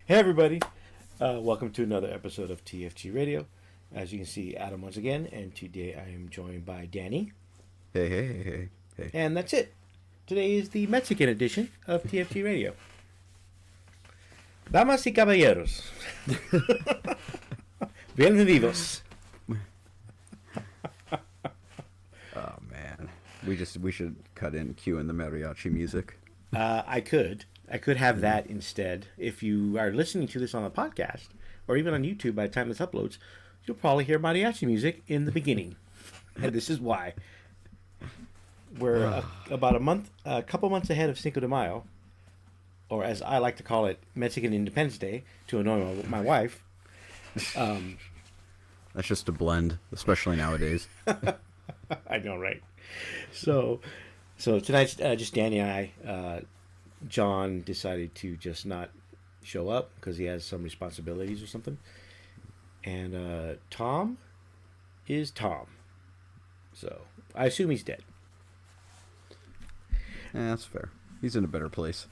Hey everybody, welcome to another episode of TFG Radio. As you can see, Adam once again, and today I am joined by Danny. Hey. And that's it. Today is the Mexican edition of TFG Radio. Damas y Caballeros. Bienvedidos. Oh man, we should cut in cue in the mariachi music. I could have that instead. If you are listening to this on a podcast or even on YouTube by the time this uploads, you'll probably hear mariachi music in the beginning. And this is why. We're about a couple months ahead of Cinco de Mayo, or as I like to call it, Mexican Independence Day, to annoy my wife. That's just a blend, especially nowadays. I know, right? So tonight's just Danny and I. John decided to just not show up because he has some responsibilities or something. And Tom is Tom. So I assume he's dead. Yeah, that's fair. He's in a better place.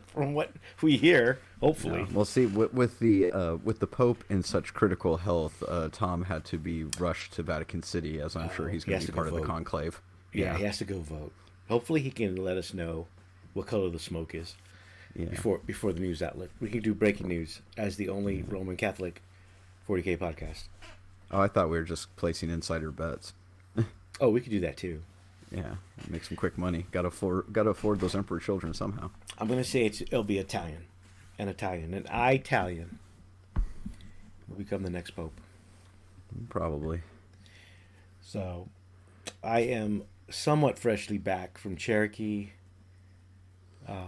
From what we hear, hopefully. Yeah, we'll see. With the Pope in such critical health, Tom had to be rushed to Vatican City, as I'm sure he's going to be part of the conclave. Yeah, he has to go vote. Hopefully he can let us know what color the smoke is before the news outlet. We can do breaking news as the only Roman Catholic 40K podcast. Oh, I thought we were just placing insider bets. Oh, we could do that too. Yeah, make some quick money. Got to afford those emperor children somehow. I'm gonna say it'll be Italian, an Italian will become the next pope. Probably. So, I am somewhat freshly back from Cherokee.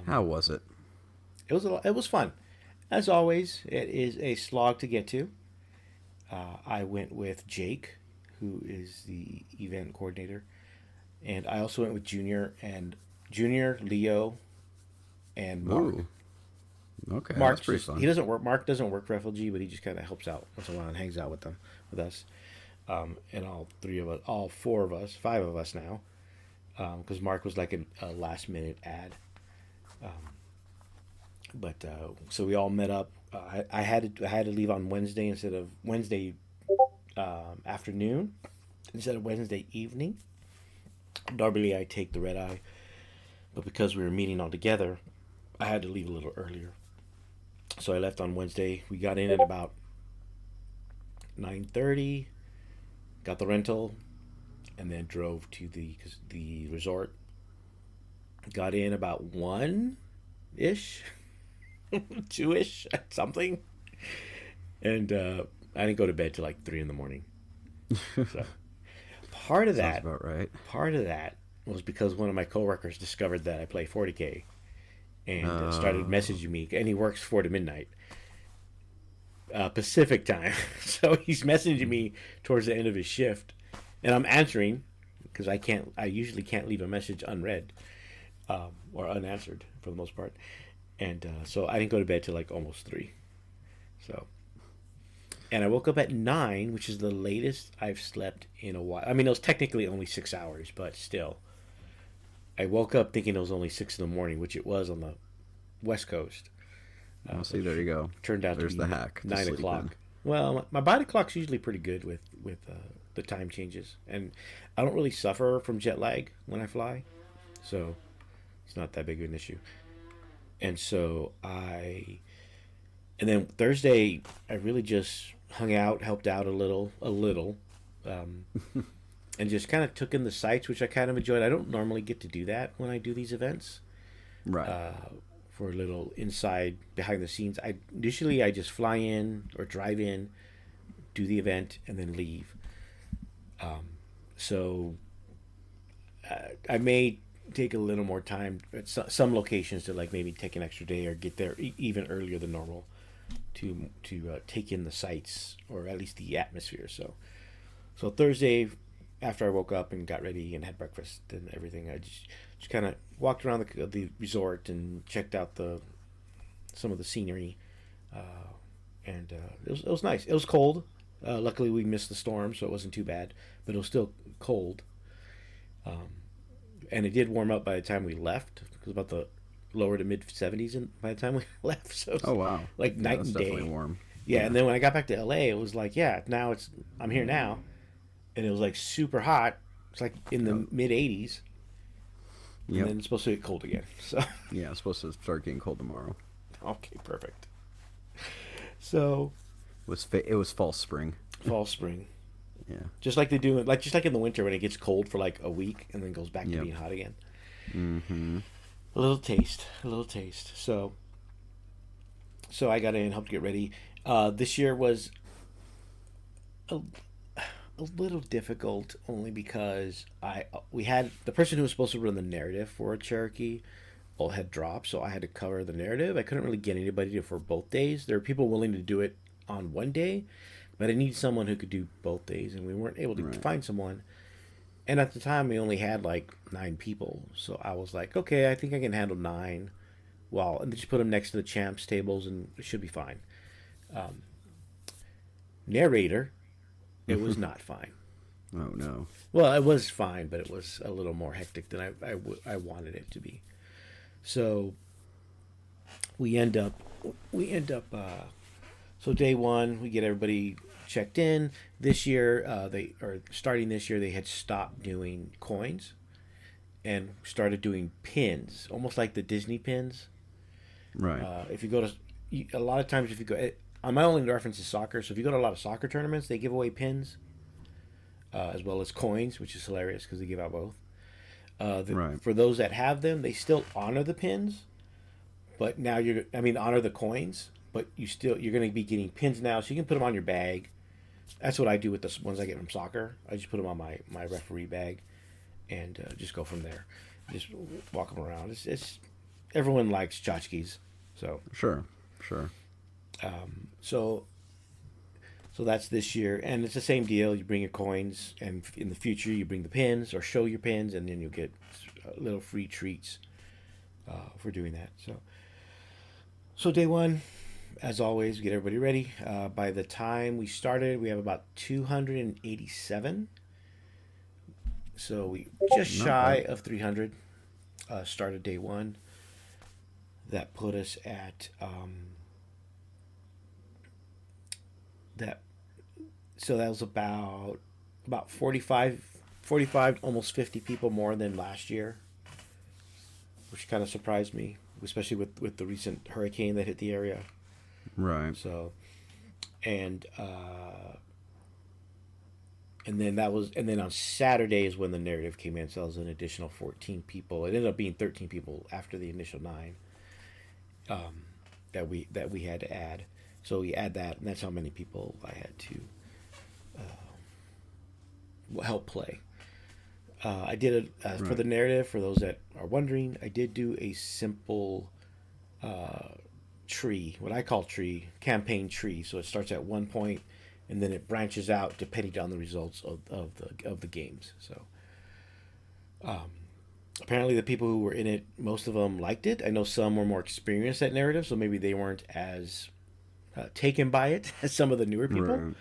How was it? It was fun, as always. It is a slog to get to. I went with Jake, who is the event coordinator. And I also went with Junior, Leo, and Mark. Ooh. Okay, Mark, that's pretty fun. He doesn't work. Mark doesn't work for FLG, but he just kind of helps out once in a while and hangs out with us. And all four of us, five of us now, because Mark was like a last minute ad. So we all met up. I had to leave on Wednesday instead of Wednesday afternoon instead of Wednesday evening. Normally I take the red eye, but because we were meeting all together, I had to leave a little earlier. So I left on Wednesday. We got in at about 9:30, got the rental, and then drove to the resort. Got in about 1-ish, 2-ish, something. And I didn't go to bed till like 3 in the morning. So Part of that was because one of my coworkers discovered that I play 40K and started messaging me. And he works 4 to midnight Pacific time, so he's messaging me towards the end of his shift, and I'm answering because I usually can't leave a message unread or unanswered for the most part, and so I didn't go to bed till like almost 3. So. And I woke up at 9, which is the latest I've slept in a while. I mean, it was technically only 6 hours, but still. I woke up thinking it was only 6 in the morning, which it was on the West Coast. See, there you go. Turned out There's to be the hack. 9 o'clock. Well, my body clock's usually pretty good with the time changes. And I don't really suffer from jet lag when I fly. So it's not that big of an issue. And so And then Thursday, I really just hung out, helped out a little, and just kind of took in the sights, which I kind of enjoyed. I don't normally get to do that when I do these events. Right. For a little inside, behind the scenes. I just fly in or drive in, do the event, and then leave. So I may take a little more time at some locations to like maybe take an extra day or get there even earlier than normal to take in the sights or at least the atmosphere. So Thursday, after I woke up and got ready and had breakfast and everything, I just kind of walked around the resort and checked out some of the scenery, and it was nice. It was cold. Luckily, we missed the storm, so it wasn't too bad, but it was still cold. And it did warm up by the time we left. It was about lower to mid 70s by the time we left. So it was Oh wow. like Yeah, night that's and day. definitely warm. Yeah, Yeah. and then when I got back to LA, it was like, yeah, now I'm here now, and it was like super hot. It's like in Yep. the mid 80s, and Yep. then it's supposed to get cold again. So Yeah, it's supposed to start getting cold tomorrow. okay, perfect. So It was false spring. fall, spring, Yeah. just like they do, like just like in the winter when it gets cold for like a week and then goes back to Yep. being hot again. Mm-hmm. A little taste, a little taste. So I got in, helped get ready. This year was a, a little difficult only because we had the person who was supposed to run the narrative for Cherokee all had dropped, so I had to cover the narrative. I couldn't really get anybody to for both days. There were people willing to do it on one day, but I needed someone who could do both days, and we weren't able to Right. find someone. And at the time, we only had like 9 people, so I was like, okay, I think I can handle 9. Well, and just put them next to the champs tables, and it should be fine. Narrator, it was not fine. Oh no. Well, it was fine, but it was a little more hectic than I wanted it to be. So we end up so day one we get everybody checked in. This year starting this year they had stopped doing coins and started doing pins, almost like the Disney pins. Right. If you go to a lot of times, if you go on my only reference is soccer, so if you go to a lot of soccer tournaments, they give away pins as well as coins, which is hilarious because they give out both. Right. For those that have them, they still honor the pins, but now honor the coins, but you're going to be getting pins now, so you can put them on your bag. That's what I do with the ones I get from soccer. I just put them on my referee bag, and just go from there. Just walk them around. It's everyone likes tchotchkes, so Sure. so that's this year, and it's the same deal. You bring your coins, and in the future you bring the pins or show your pins, and then you'll get little free treats for doing that. So day one, as always, get everybody ready. By the time we started, we have about 287. So we just Not shy bad. of 300. Started day one. That put us at that. So that was about 45, almost 50 people more than last year, which kind of surprised me, especially with the recent hurricane that hit the area. Right. So, and then on Saturday is when the narrative came in. So that was an additional 14 people. It ended up being 13 people after the initial 9 that we had to add. So we add that, and that's how many people I had to help play. I did for the narrative. For those that are wondering, I did do a simple tree, what I call campaign tree. So it starts at one point, and then it branches out depending on the results of the games. So apparently the people who were in it, most of them liked it. I know some were more experienced at narrative, so maybe they weren't as taken by it as some of the newer people.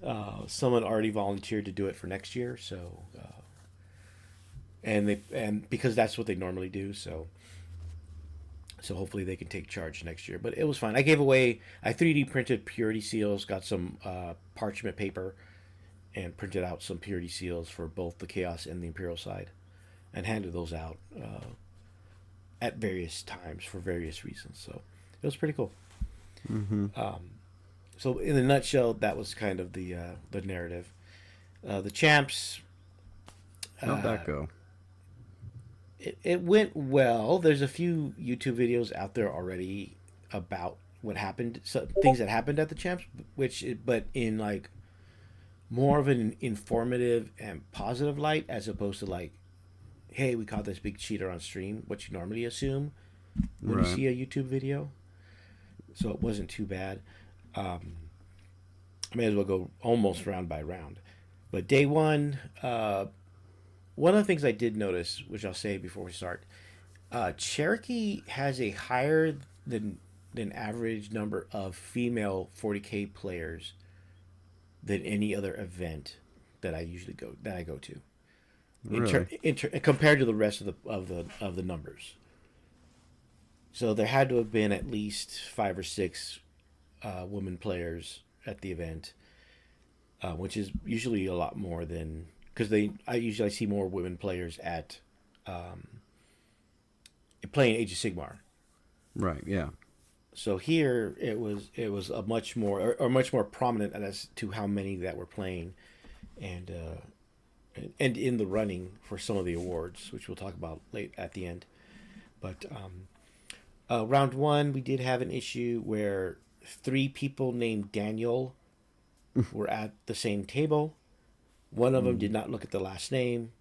Right. Someone already volunteered to do it for next year, so and because that's what they normally do, so hopefully they can take charge next year. But it was fun. I 3D printed purity seals, got some parchment paper, and printed out some purity seals for both the Chaos and the Imperial side, and handed those out at various times for various reasons. So it was pretty cool. Mm-hmm. So in a nutshell, that was kind of the narrative. The champs. How'd that go? It went well. There's a few YouTube videos out there already about what happened, things that happened at the champs, but in like more of an informative and positive light, as opposed to like, hey, we caught this big cheater on stream, what you normally assume when you see a YouTube video. So it wasn't too bad. I may as well go almost round by round. But day one, one of the things I did notice, which I'll say before we start, Cherokee has a higher than average number of female 40K players than any other event that I go to. Really? Compared to the rest of the numbers. So there had to have been at least 5 or 6 women players at the event, which is usually a lot more than because I usually see more women players at playing Age of Sigmar. Right. Yeah. So here it was a much more or much more prominent as to how many that were playing, and in the running for some of the awards, which we'll talk about late at the end. But round one, we did have an issue where 3 people named Daniel were at the same table. One of them did not look at the last name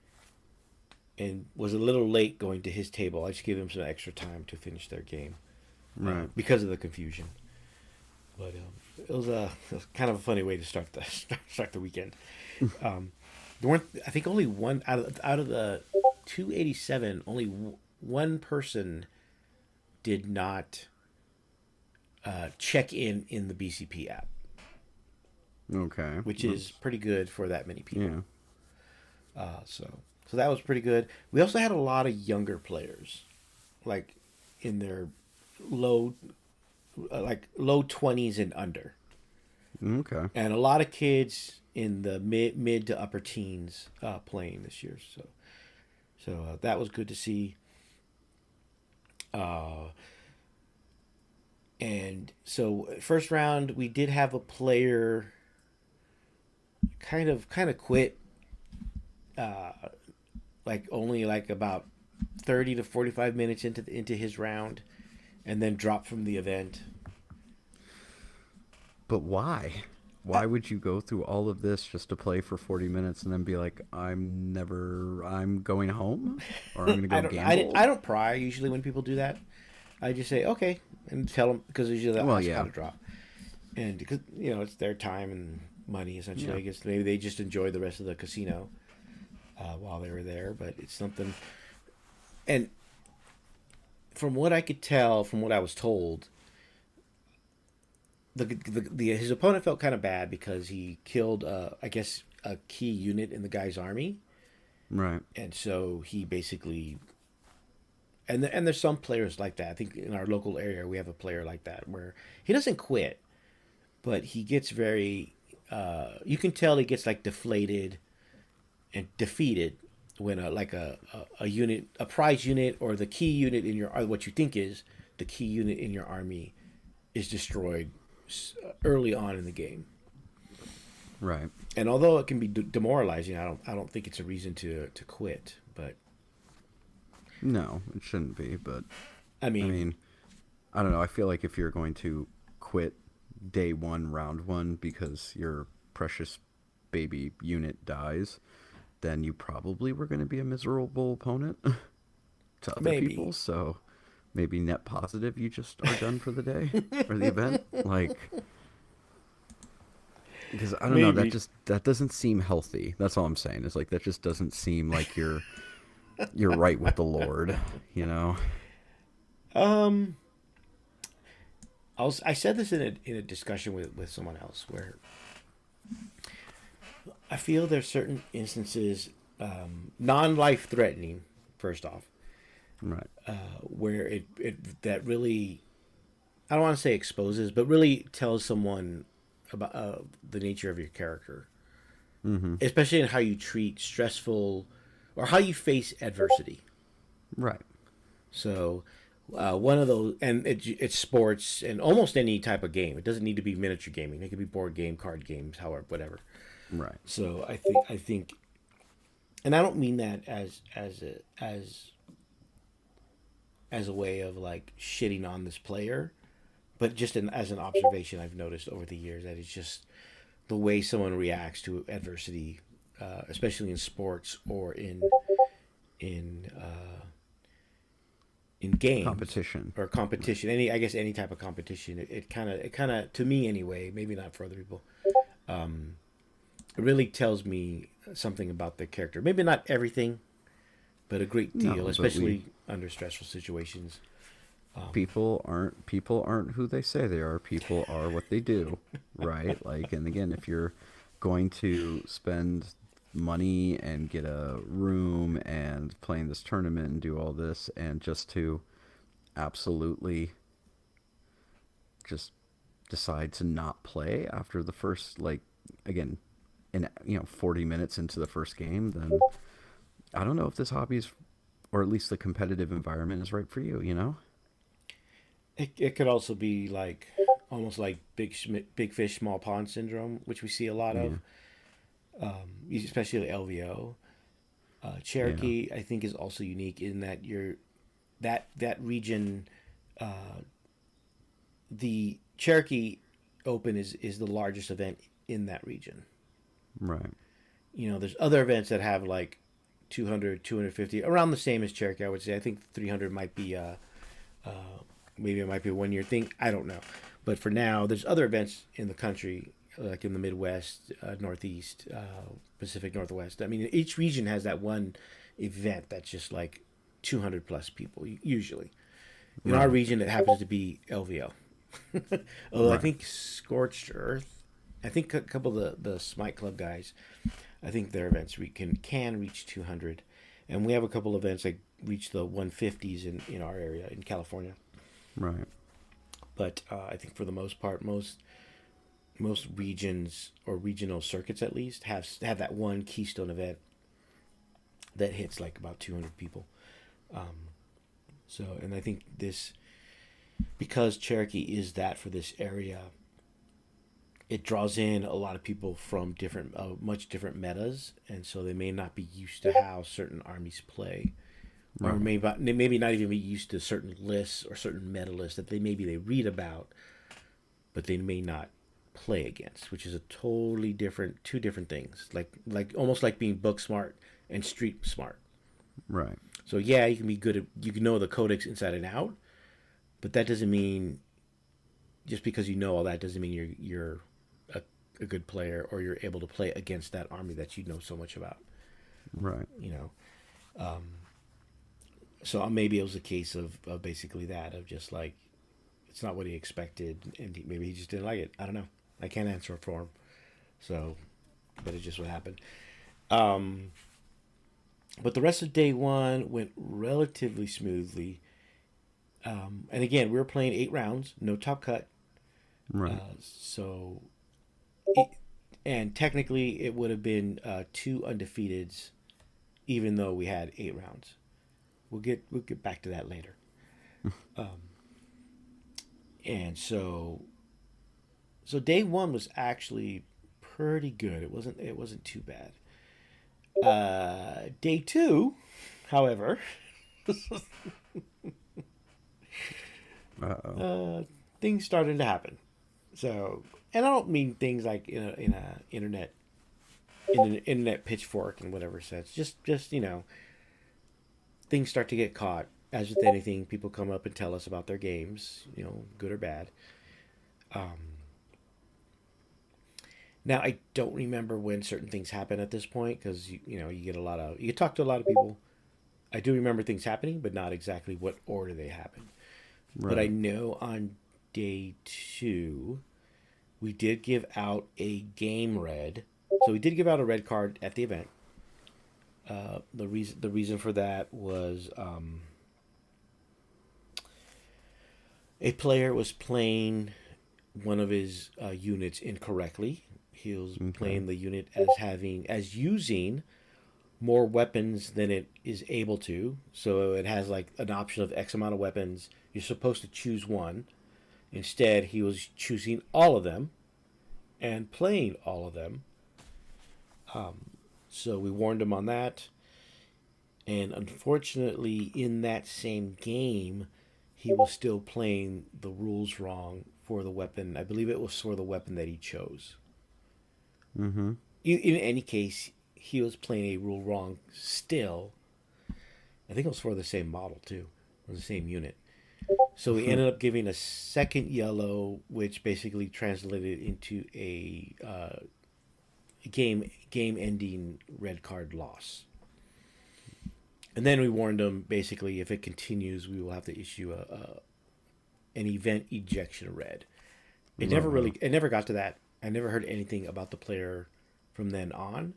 and was a little late going to his table. I just gave them some extra time to finish their game, right? Because of the confusion. But it was kind of a funny way to start the weekend. There weren't, I think, only one out of the 287. Only one person did not check in the BCP app. Okay. Which is pretty good for that many people. Yeah. So that was pretty good. We also had a lot of younger players, like in their low 20s and under. Okay. And a lot of kids in the mid to upper teens playing this year. So that was good to see. And so first round we did have a player kind of quit, only about 30 to 45 minutes into his round, and then dropped from the event. But why? Why would you go through all of this just to play for 40 minutes and then be like, I'm going home, or I'm going to go gamble? I don't pry usually when people do that. I just say okay and tell them, because usually they'll ask how to drop, and because it's their time and money essentially. Yeah. I guess maybe they just enjoyed the rest of the casino while they were there, but it's something. And from what I could tell, from what I was told, his opponent felt kind of bad because he killed I guess a key unit in the guy's army, right? And so he basically. And there's some players like that. I think in our local area we have a player like that where he doesn't quit, but he gets very. You can tell he gets deflated and defeated when a unit, a prize unit, or the key unit in or what you think is the key unit in your army is destroyed early on in the game. Right. And although it can be demoralizing, I don't think it's a reason to quit. But no, it shouldn't be. But I mean, I don't know. I feel like if you're going to quit day one, round one, because your precious baby unit dies, then you probably were going to be a miserable opponent to other people. So maybe net positive, you just are done for the day or the event. Because I don't know, that doesn't seem healthy. That's all I'm saying. It's that just doesn't seem like you're right with the Lord, I said this in a discussion with someone else where I feel there's certain instances, non-life threatening, first off, right, where it that really, I don't want to say exposes, but really tells someone about the nature of your character, especially in how you treat stressful or how you face adversity. Right. So one of those, and it's sports and almost any type of game. It doesn't need to be miniature gaming. It could be board game, card games, however, whatever. Right. So I think, and I don't mean that as a way of shitting on this player, but just as an observation I've noticed over the years that it's just the way someone reacts to adversity, especially in sports or in games, competition. Any type of competition. It kind of to me anyway, maybe not for other people. It really tells me something about the character. Maybe not everything, but a great deal, especially under stressful situations. People aren't who they say they are. People are what they do, right? And again, if you're going to spend money and get a room and play in this tournament and do all this, and just to absolutely just decide to not play after the first, like, again, 40 minutes into the first game, then I don't know if this hobby is, or at least the competitive environment is right for you, you know? It could also be like almost like big fish small pond syndrome, which we see a lot Yeah. of, especially LVO. Yeah. Cherokee, I think, is also unique in that that region. The Cherokee Open is the largest event in that region. Right. There's other events that have like 200, 250, around the same as Cherokee. I would say. I think 300 might be maybe it might be a 1 year thing. I don't know, but for now, there's other events in the country, like in the Midwest, Northeast, Pacific Northwest. I mean, each region has that one event that's just like 200 plus people usually. In our Right. region, it happens to be LVO. Although I Right. think Scorched Earth, I think a couple of the Smite Club guys, I think their events can reach 200, and we have a couple events that reach the 150s in our area in California. Right. But I think for the most part, most regions or regional circuits at least have that one keystone event that hits like about 200 people. And I think this, because Cherokee is that for this area, it draws in a lot of people from different, much different metas, and so they may not be used to how certain armies play, or Right. maybe not even be used to certain lists or certain meta lists that they read about, but they may not play against, which is a totally different, two different things. Like almost like being book smart and street smart. Right. So yeah, you can be good at, you can know the codex inside and out, but that doesn't mean, just because you know all that doesn't mean you're a good player, or you're able to play against that army that you know so much about. Right. You know, so maybe it was a case of basically that, of just like, it's not what he expected, and maybe he just didn't like it. I don't know. I can't answer for him. So, but it's just what happened. But the rest of day one went relatively smoothly. And again, we were playing 8 rounds, no top cut. Right. So, it, and technically, it would have been 2 undefeateds, even though we had 8 rounds. We'll get back to that later. And so day one was actually pretty good. It wasn't too bad. Day two, however, Uh-oh. things started to happen. So, and I don't mean things like in an internet pitchfork and whatever sense. Just things start to get caught. As with anything, people come up and tell us about their games, good or bad. Now I don't remember when certain things happen at this point, because you talk to a lot of people. I do remember things happening, but not exactly what order they happened. But I Right. know on day two, we did give out a game red. So we did give out a red card at the event. The reason for that was a player was playing one of his units incorrectly. He was Okay. playing the unit as using more weapons than it is able to. So it has like an option of X amount of weapons. You're supposed to choose one. Instead, he was choosing all of them and playing all of them. So we warned him on that. And unfortunately, in that same game, he was still playing the rules wrong for the weapon. I believe it was for the weapon that he chose. Mm-hmm. In any case, he was playing a rule wrong still. I think it was for the same model too, or the same unit. So we ended up giving a second yellow, which basically translated into a game ending red card loss. And then we warned him, basically, if it continues, we will have to issue an event ejection red. Uh-oh. It never got to that. I never heard anything about the player from then on,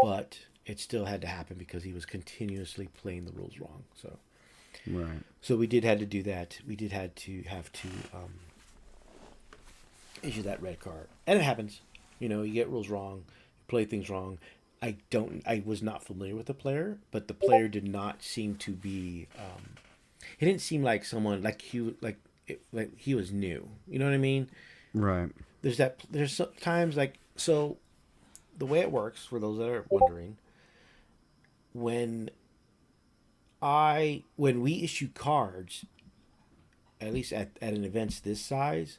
but it still had to happen because he was continuously playing the rules wrong. So Right. So we did had to do that. We did have to issue that red card, and it happens. You get rules wrong, you play things wrong. I was not familiar with the player, but the player did not seem to be. He didn't seem like someone like he was new. You know what I mean? Right. There's sometimes like so. The way it works for those that are wondering, when we issue cards, at least at an event this size,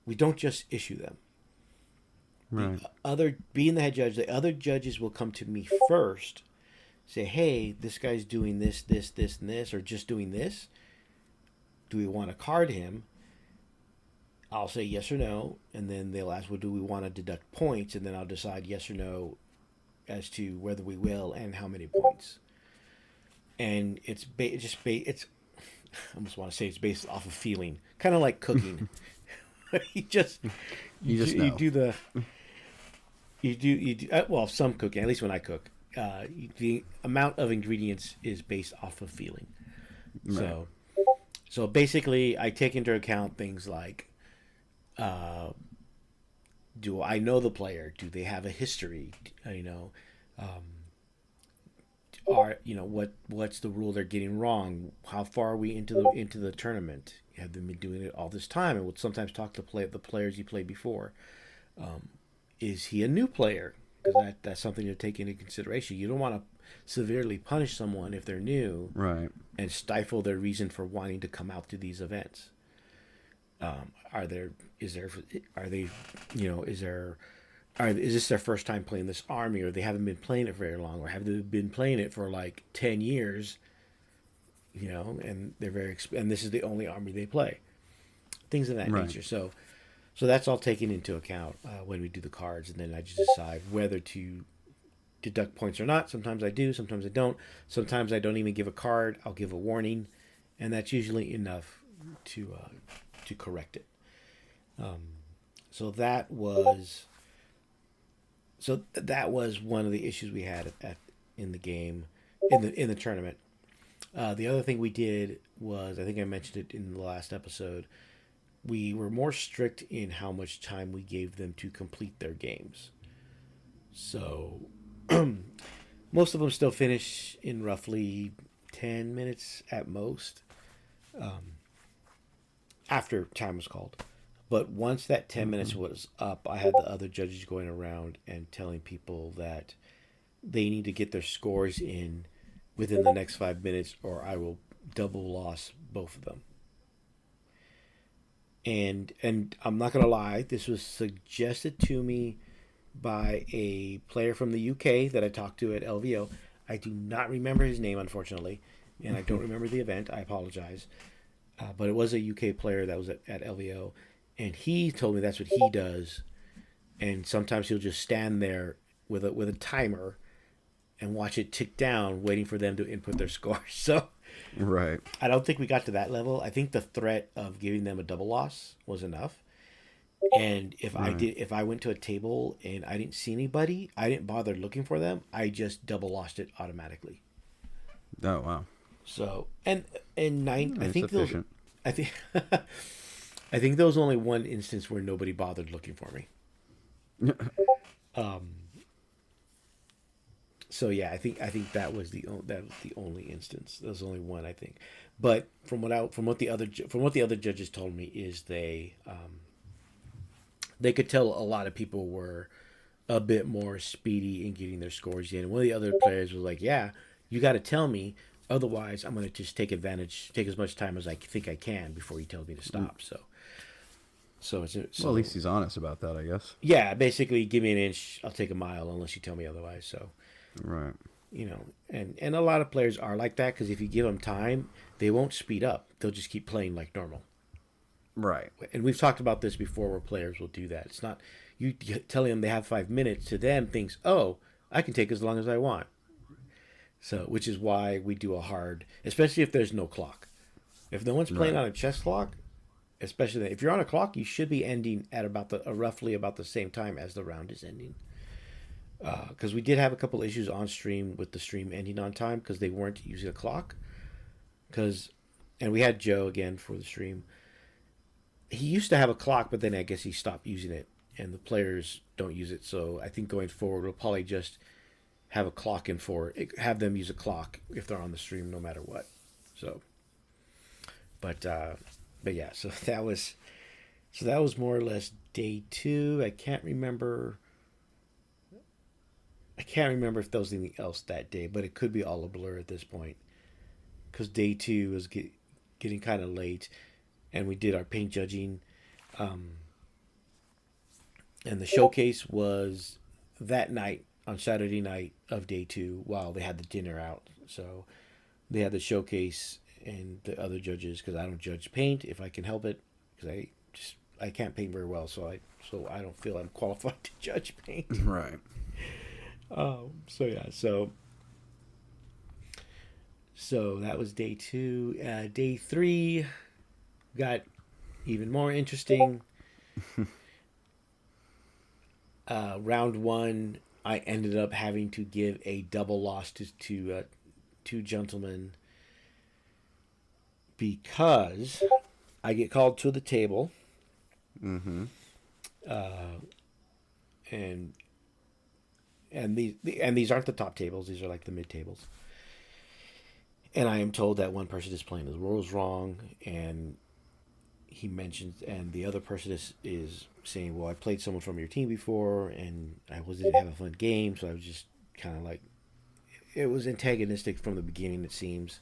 we don't just issue them. Right. Being the head judge, the other judges will come to me first, say, "Hey, this guy's doing this, this, this, and this, or just doing this. Do we want to card him?" I'll say yes or no, and then they'll ask, "Well, do we want to deduct points?" And then I'll decide yes or no as to whether we will and how many points. And it's I almost want to say it's based off of feeling, kind of like cooking. you do well, some cooking, at least when I cook, the amount of ingredients is based off of feeling. Right. So basically, I take into account things like, do I know the player? Do they have a history? What's the rule they're getting wrong? How far are we into the tournament? Have they been doing it all this time? And we'll sometimes talk to the players you played before. Is he a new player? Because that's something to take into consideration. You don't want to severely punish someone if they're new, right, and stifle their reason for wanting to come out to these events. Is this their first time playing this army, or they haven't been playing it very long, or have they been playing it for like 10 years, and they're and this is the only army they play, things of that nature. So that's all taken into account when we do the cards, and then I just decide whether to deduct points or not. Sometimes I do, sometimes I don't. Sometimes I don't even give a card. I'll give a warning, and that's usually enough to correct it. So that was one of the issues we had in the game, in the tournament. The other thing we did was, I think I mentioned it in the last episode, we were more strict in how much time we gave them to complete their games. So most of them still finish in roughly 10 minutes at most, after time was called. But once that 10 minutes was up, I had the other judges going around and telling people that they need to get their scores in within the next 5 minutes, or I will double loss both of them. And I'm not going to lie, this was suggested to me by a player from the UK that I talked to at LVO. I do not remember his name, unfortunately, and I don't remember the event. I apologize. But it was a UK player that was at LVO, and he told me that's what he does. And sometimes he'll just stand there with a timer and watch it tick down, waiting for them to input their scores. So right, I don't think we got to that level. I think the threat of giving them a double loss was enough. And if I went to a table and I didn't see anybody, I didn't bother looking for them. I just double lost it automatically. Oh wow! So and nine, I think efficient. I think I think there was only one instance where nobody bothered looking for me. So yeah, I think that was the only instance. There was only one, I think. But from what the other judges told me is they could tell a lot of people were a bit more speedy in getting their scores in. One of the other players was like, "Yeah, you got to tell me, otherwise I'm going to just take as much time as I think I can before you tell me to stop." So well, at least he's honest about that, I guess. Yeah, basically, give me an inch, I'll take a mile unless you tell me otherwise. So, right, and a lot of players are like that, because if you give them time, they won't speed up. They'll just keep playing like normal. Right. And we've talked about this before, where players will do that. It's not you telling them they have 5 minutes, to them thinks, "Oh, I can take as long as I want." So, which is why we do a hard, especially if there's no clock. If no one's playing on a chess clock, especially if you're on a clock, you should be ending at about roughly about the same time as the round is ending. Because we did have a couple issues on stream with the stream ending on time because they weren't using a clock. Because and we had Joe again for the stream. He used to have a clock, but then I guess he stopped using it, and the players don't use it. So I think going forward, we'll probably just have a clock in for it, have them use a clock if they're on the stream, no matter what. So, but yeah, so that was more or less day 2. I can't remember if there was anything else that day, but it could be all a blur at this point, because day 2 was getting kind of late, and we did our paint judging, and the showcase was that night on Saturday night of day 2 while they had the dinner out. So they had the showcase and the other judges, because I don't judge paint if I can help it, because I can't paint very well, so I don't feel I'm qualified to judge paint. Right. So yeah, so that was day 2. Day 3 got even more interesting. Round 1, I ended up having to give a double loss to 2 gentlemen, because I get called to the table. Mm-hmm. And these aren't the top tables; these are like the mid tables. And I am told that one person is playing the rules wrong, and he mentions, and the other person is saying, "Well, I played someone from your team before, and I didn't have a fun game, so I was just kind of like." It was antagonistic from the beginning, it seems.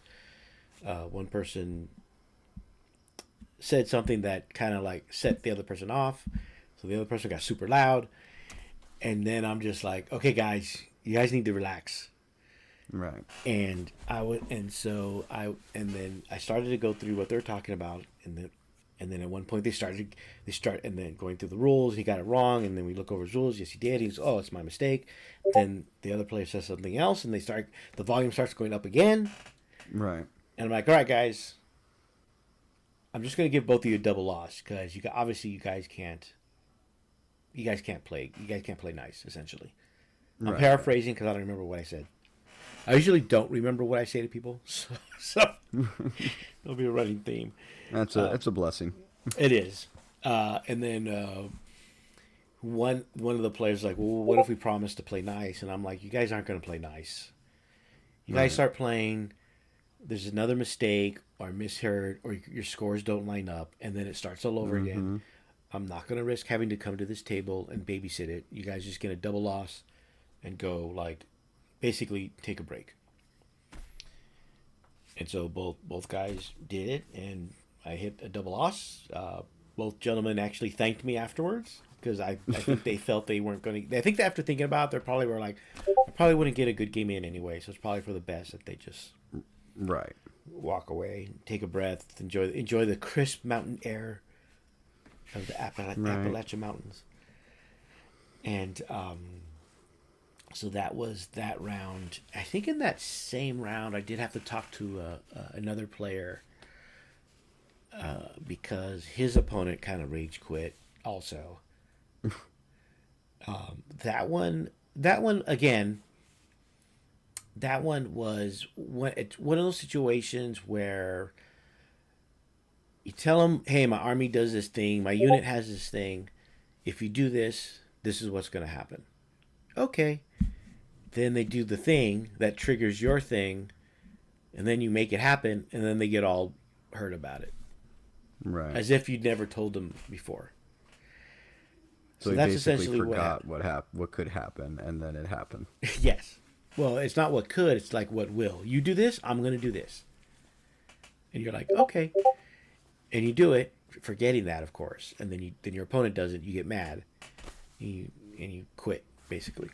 One person said something that kind of like set the other person off, so the other person got super loud, and then I'm just like, "Okay, guys, you guys need to relax." Right. And then I started to go through what they're talking about, and then at one point they start and then going through the rules. He got it wrong, and then we look over his rules. Yes, he did. He's, "Oh, it's my mistake." Then the other player says something else, and the volume starts going up again. Right. And I'm like, "All right, guys, I'm just gonna give both of you a double loss, because obviously you guys can't play. You guys can't play nice, essentially." I'm paraphrasing because I don't remember what I said. I usually don't remember what I say to people, so it'll be a running theme. That's a blessing. It is. And then one of the players was like, "Well, what if we promise to play nice?" And I'm like, "You guys aren't going to play nice. You guys start playing, there's another mistake or misheard, or your scores don't line up, and then it starts all over again. I'm not going to risk having to come to this table and babysit it. You guys just get a double loss and go, like, basically take a break." And so both guys did it, and I hit a double loss. Both gentlemen actually thanked me afterwards, because I think they felt they weren't going to. I think that after thinking about it, they probably were like, "I probably wouldn't get a good game in anyway, so it's probably for the best that they just walk away, take a breath, enjoy the crisp mountain air of the Appalachian Mountains." And so that was that round. I think in that same round, I did have to talk to another player, because his opponent kind of rage quit also. That one again. That one was one of those situations where you tell them, "Hey, my army does this thing. My unit has this thing. If you do this, this is what's going to happen." Okay. Then they do the thing that triggers your thing, and then you make it happen, and then they get all hurt about it. Right. As if you'd never told them before. So that's essentially forgot what could happen, and then it happened. Yes. Well, it's not what could, it's like what will. You do this, I'm going to do this. And you're like, "Okay." And you do it, forgetting that, of course. And then your opponent does it, you get mad. And you quit, basically.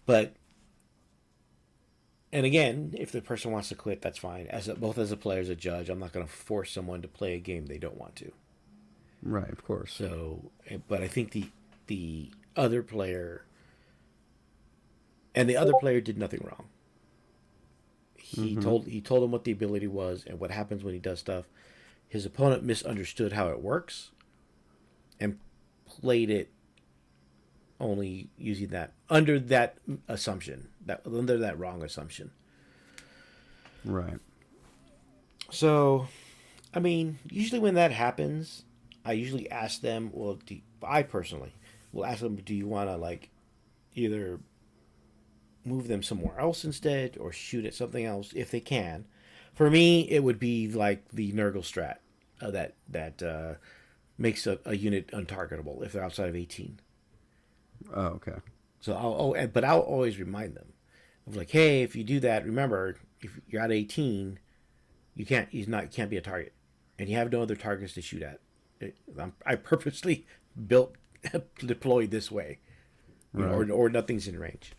But and again, if the person wants to quit, that's fine. Both as a player, as a judge, I'm not going to force someone to play a game they don't want to. Right, of course. So, but I think the other player, and the other player did nothing wrong. He told him what the ability was and what happens when he does stuff. His opponent misunderstood how it works and played it only using that under that assumption, under that wrong assumption. Right. So, I mean, usually when that happens, I usually ask them, well, I personally will ask them, do you want to, like, either move them somewhere else instead or shoot at something else if they can. For me, it would be like the Nurgle strat that makes a unit untargetable if they're outside of 18. Oh, okay. So but I'll always remind them of like, hey, if you do that, remember if you're at 18, you can't be a target, and you have no other targets to shoot at. I purposely built deployed this way, Right. or nothing's in range.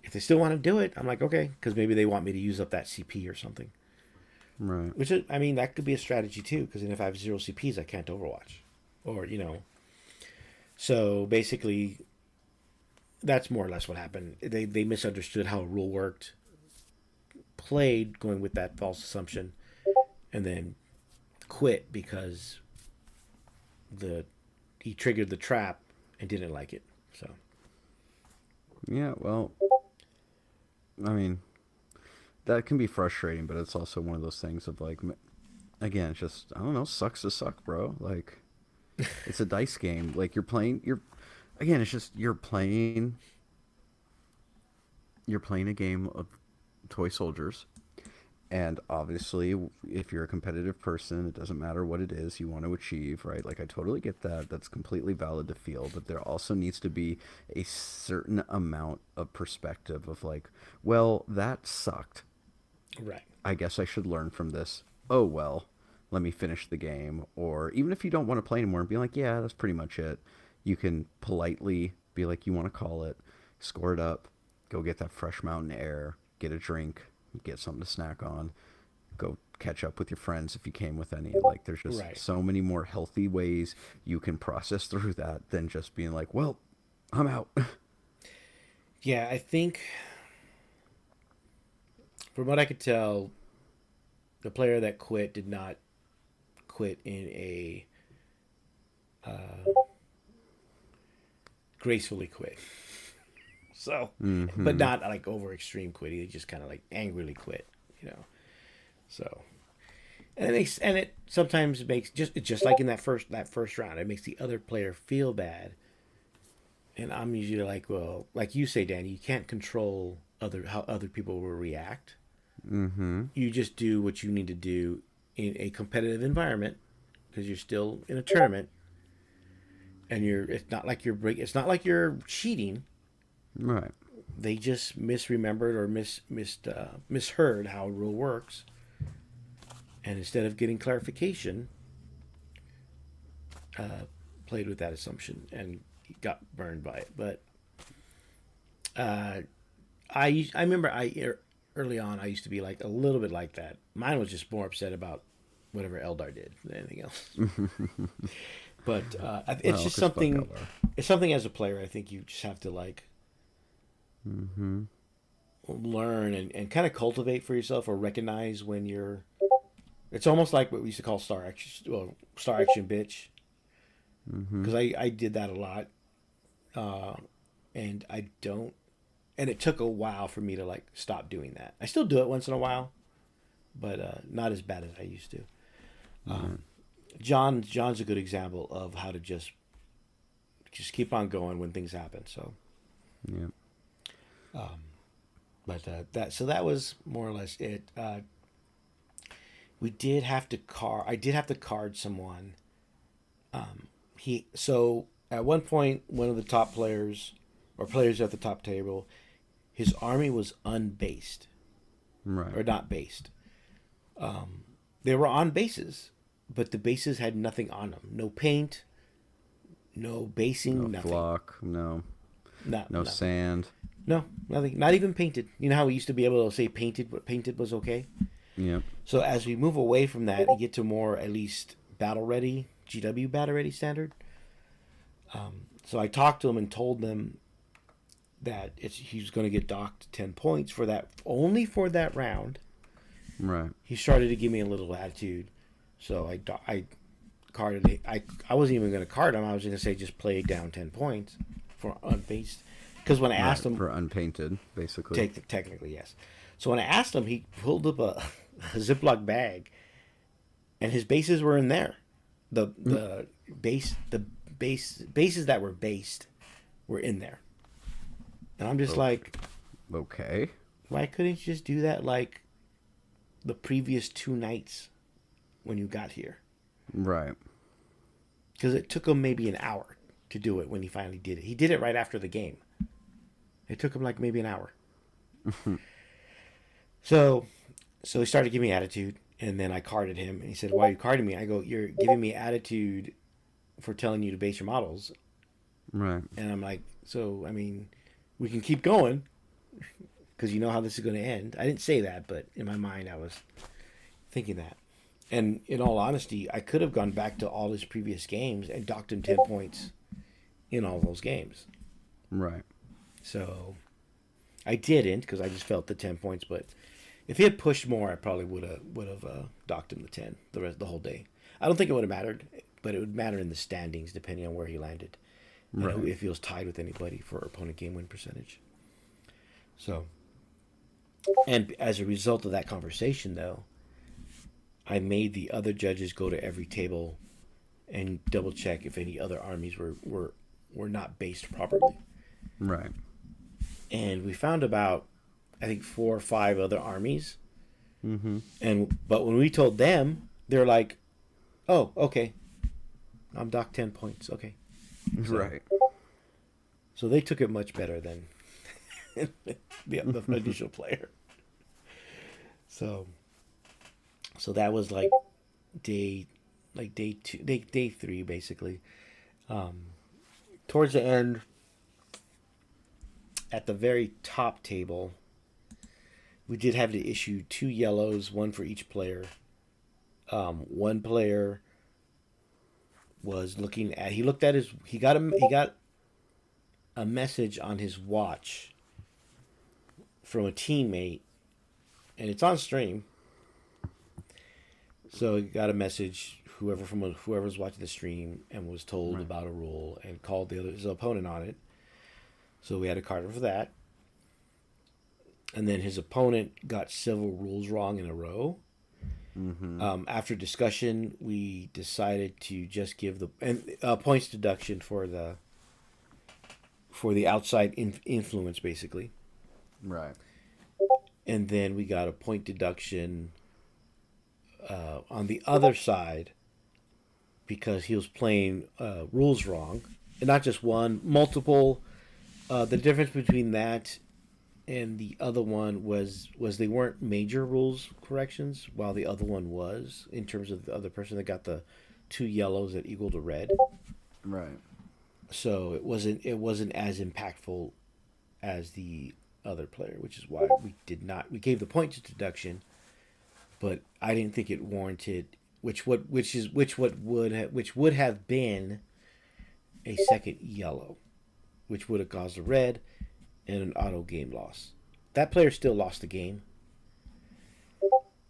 If they still want to do it, I'm like, okay, because maybe they want me to use up that CP or something. Right. Which is, I mean, that could be a strategy too, because then if I have 0 CPs, I can't Overwatch, or So basically, that's more or less what happened. They misunderstood how a rule worked, played going with that false assumption, and then quit because he triggered the trap and didn't like it. So Yeah, well, I mean, that can be frustrating, but it's also one of those things of like, again, it's just, I don't know, sucks to suck, bro. Like, it's a dice game. Like, again, it's just, you're playing a game of toy soldiers. And obviously, if you're a competitive person, it doesn't matter what it is you want to achieve, right? Like, I totally get that. That's completely valid to feel. But there also needs to be a certain amount of perspective of like, well, that sucked. right, I guess I should learn from this. Oh, well, let me finish the game. Or even if you don't want to play anymore and be like, yeah, that's pretty much it. You can politely be like, you want to call it, score it up, go get that fresh mountain air, get a drink, get something to snack on, go catch up with your friends if you came with any. Like, there's just right. so many more healthy ways you can process through that than just being like, well, I'm out. Yeah, I think from what I could tell, the player that quit did not quit in a gracefully quit. So, but Mm-hmm. not like over extreme quit. He just kind of like angrily quit. So, and it sometimes makes just like in that first round, it makes the other player feel bad. And I'm usually like, well, like you say, Danny, you can't control how other people will react. Mm-hmm. You just do what you need to do in a competitive environment because you're still in a tournament, and it's not like you're cheating. Right. They just misremembered or misheard how a rule works, and instead of getting clarification, played with that assumption and got burned by it. But uh, I remember early on I used to be like a little bit like that. Mine was just more upset about whatever Eldar did than anything else. But it's Well, just because fuck something. Eldar. It's something as a player I think you just have to like Mm-hmm. learn and kind of cultivate for yourself or recognize when you're. It's almost like what we used to call star action bitch, Mm-hmm. because I did that a lot, uh, and I don't. And it took a while for me to like stop doing that. I still do it once in a while, but not as bad as I used to. Right. John's a good example of how to just keep on going when things happen. So, Yeah. but that was more or less it. We did have to card. I did have to card someone. At one point, one of the top players or players at the top table, his army was unbased Right. or not based. They were on bases, but the bases had nothing on them. No paint, no No basing, nothing. flock. No. No Nothing. sand. No, nothing. Not even painted. You know how we used to be able to say painted, but painted was okay. Yep. So as we move away from that and get to more at least battle ready, GW battle ready standard. So I talked to him and told them that he's going to get docked 10 points for that, only for that round. Right. He started to give me a little attitude, so I carded. I wasn't even going to card him. I was going to say just play down 10 points for unbased. Because when I asked Right. him, For unpainted, basically. technically yes. So when I asked him, he pulled up a Ziploc bag, and his bases were in there. The bases that were based were in there. And I'm just like, Okay. why couldn't you just do that like the previous 2 nights when you got here? Right. Because it took him maybe an hour to do it when he finally did it. He did it right after the game. It took him like maybe an hour. So he started giving me attitude, and then I carded him, and he said, "Why are you carding me?" I go, "You're giving me attitude for telling you to base your models." Right. And I'm like, "So, I mean, we can keep going because you know how this is going to end." I didn't say that, but in my mind, I was thinking that. And in all honesty, I could have gone back to all his previous games and docked him 10 points in all those games. Right. So I didn't because I just felt the 10 points. But if he had pushed more, I probably would have docked him the 10 the whole day. I don't think it would have mattered, but it would matter in the standings depending on where he landed. Right. And if he was tied with anybody for opponent game win percentage. So, and as a result of that conversation, though, I made the other judges go to every table and double check if any other armies were not based properly. Right. And we found about, I think, 4 or 5 other armies. But when we told them, they're like, "Oh, okay, I'm docked 10 points. Okay." So, Right. So they took it much better than the initial player. So that was like day 3 basically. Towards the end, at the very top table, we did have to issue 2 yellows, 1 for each player. One player was he got a message on his watch from a teammate, and it's on stream. So he got a message, whoever's watching the stream, and was told about a rule and called his opponent on it. So we had to card him for that. And then his opponent got several rules wrong in a row. After discussion, we decided to just give the points deduction for the outside influence, basically. Right. And then we got a point deduction on the other side because he was playing rules wrong, and not just one, multiple. The difference between that and the other one was they weren't major rules corrections, while the other one was, in terms of the other person that got the 2 yellows that equaled a red. Right. So it wasn't as impactful as the other player, which is why we gave the point deduction, but I didn't think it warranted which would have been a second yellow, which would have caused a red and an auto game loss. That player still lost the game,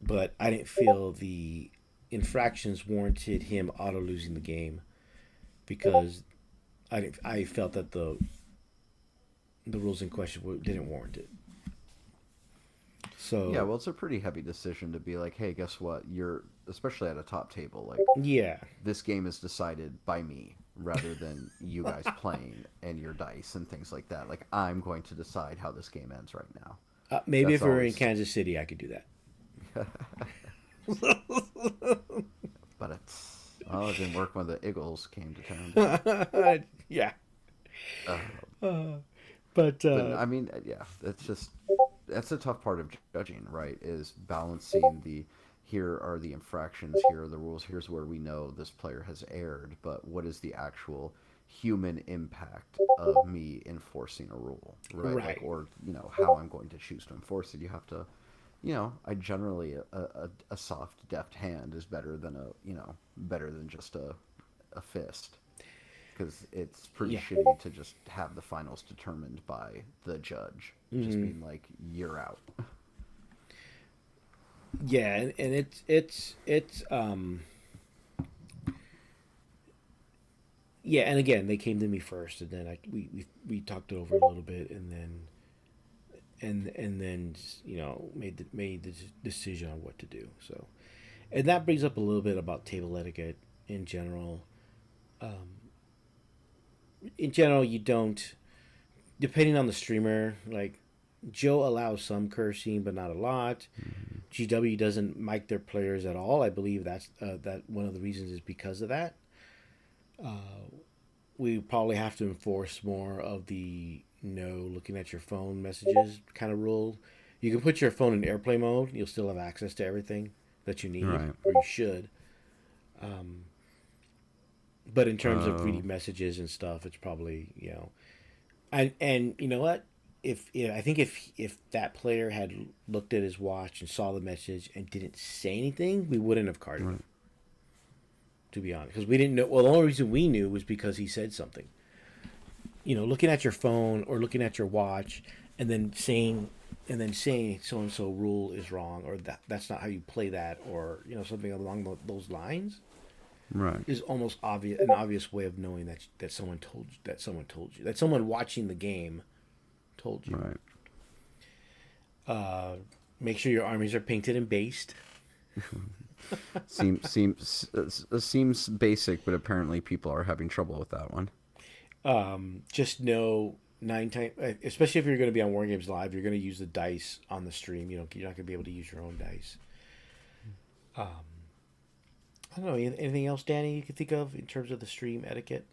but I didn't feel the infractions warranted him auto losing the game because I felt that the rules in question didn't warrant it. So yeah, well, it's a pretty heavy decision to be like, hey, guess what? You're, especially at a top table, like, yeah, this game is decided by me rather than you guys playing and your dice and things like that. Like, I'm going to decide how this game ends right now. Maybe That's if we were always... in Kansas City, I could do that. But it didn't work when the Eagles came to town. Yeah. But I mean, yeah, that's a tough part of judging, right? Is balancing here are the infractions, here are the rules, here's where we know this player has erred, but what is the actual human impact of me enforcing a rule, right? Right. Like, or, how I'm going to choose to enforce it. You have to, I generally, a soft, deft hand is better than better than just a fist. Because it's pretty shitty to just have the finals determined by the judge. Just being like, you're out. Yeah, and it's yeah, and again, they came to me first, and then we talked it over a little bit, and then and then made the decision on what to do. So, and that brings up a little bit about table etiquette in general. In general, you don't, depending on the streamer, like Joe allows some cursing, but not a lot. GW doesn't mic their players at all. I believe that one of the reasons is because of that. We probably have to enforce more of the no looking at your phone messages kind of rule. You can put your phone in airplane mode. You'll still have access to everything that you need, Right. or you should. But in terms of reading messages and stuff, it's probably, and you know what? I think if that player had looked at his watch and saw the message and didn't say anything, we wouldn't have carded him. To be honest, because we didn't know. Well, the only reason we knew was because he said something. Looking at your phone or looking at your watch, and then saying so and so rule is wrong, or that's not how you play that, or something along those lines. Right. Is almost an obvious way of knowing that someone told you that someone watching the game told you. Right. Make sure your armies are painted and based. Seems basic, but apparently people are having trouble with that one. Just know 9 times, especially if you're going to be on War Games Live, you're going to use the dice on the stream. You're not going to be able to use your own dice. I don't know. Anything else, Danny, you could think of in terms of the stream etiquette?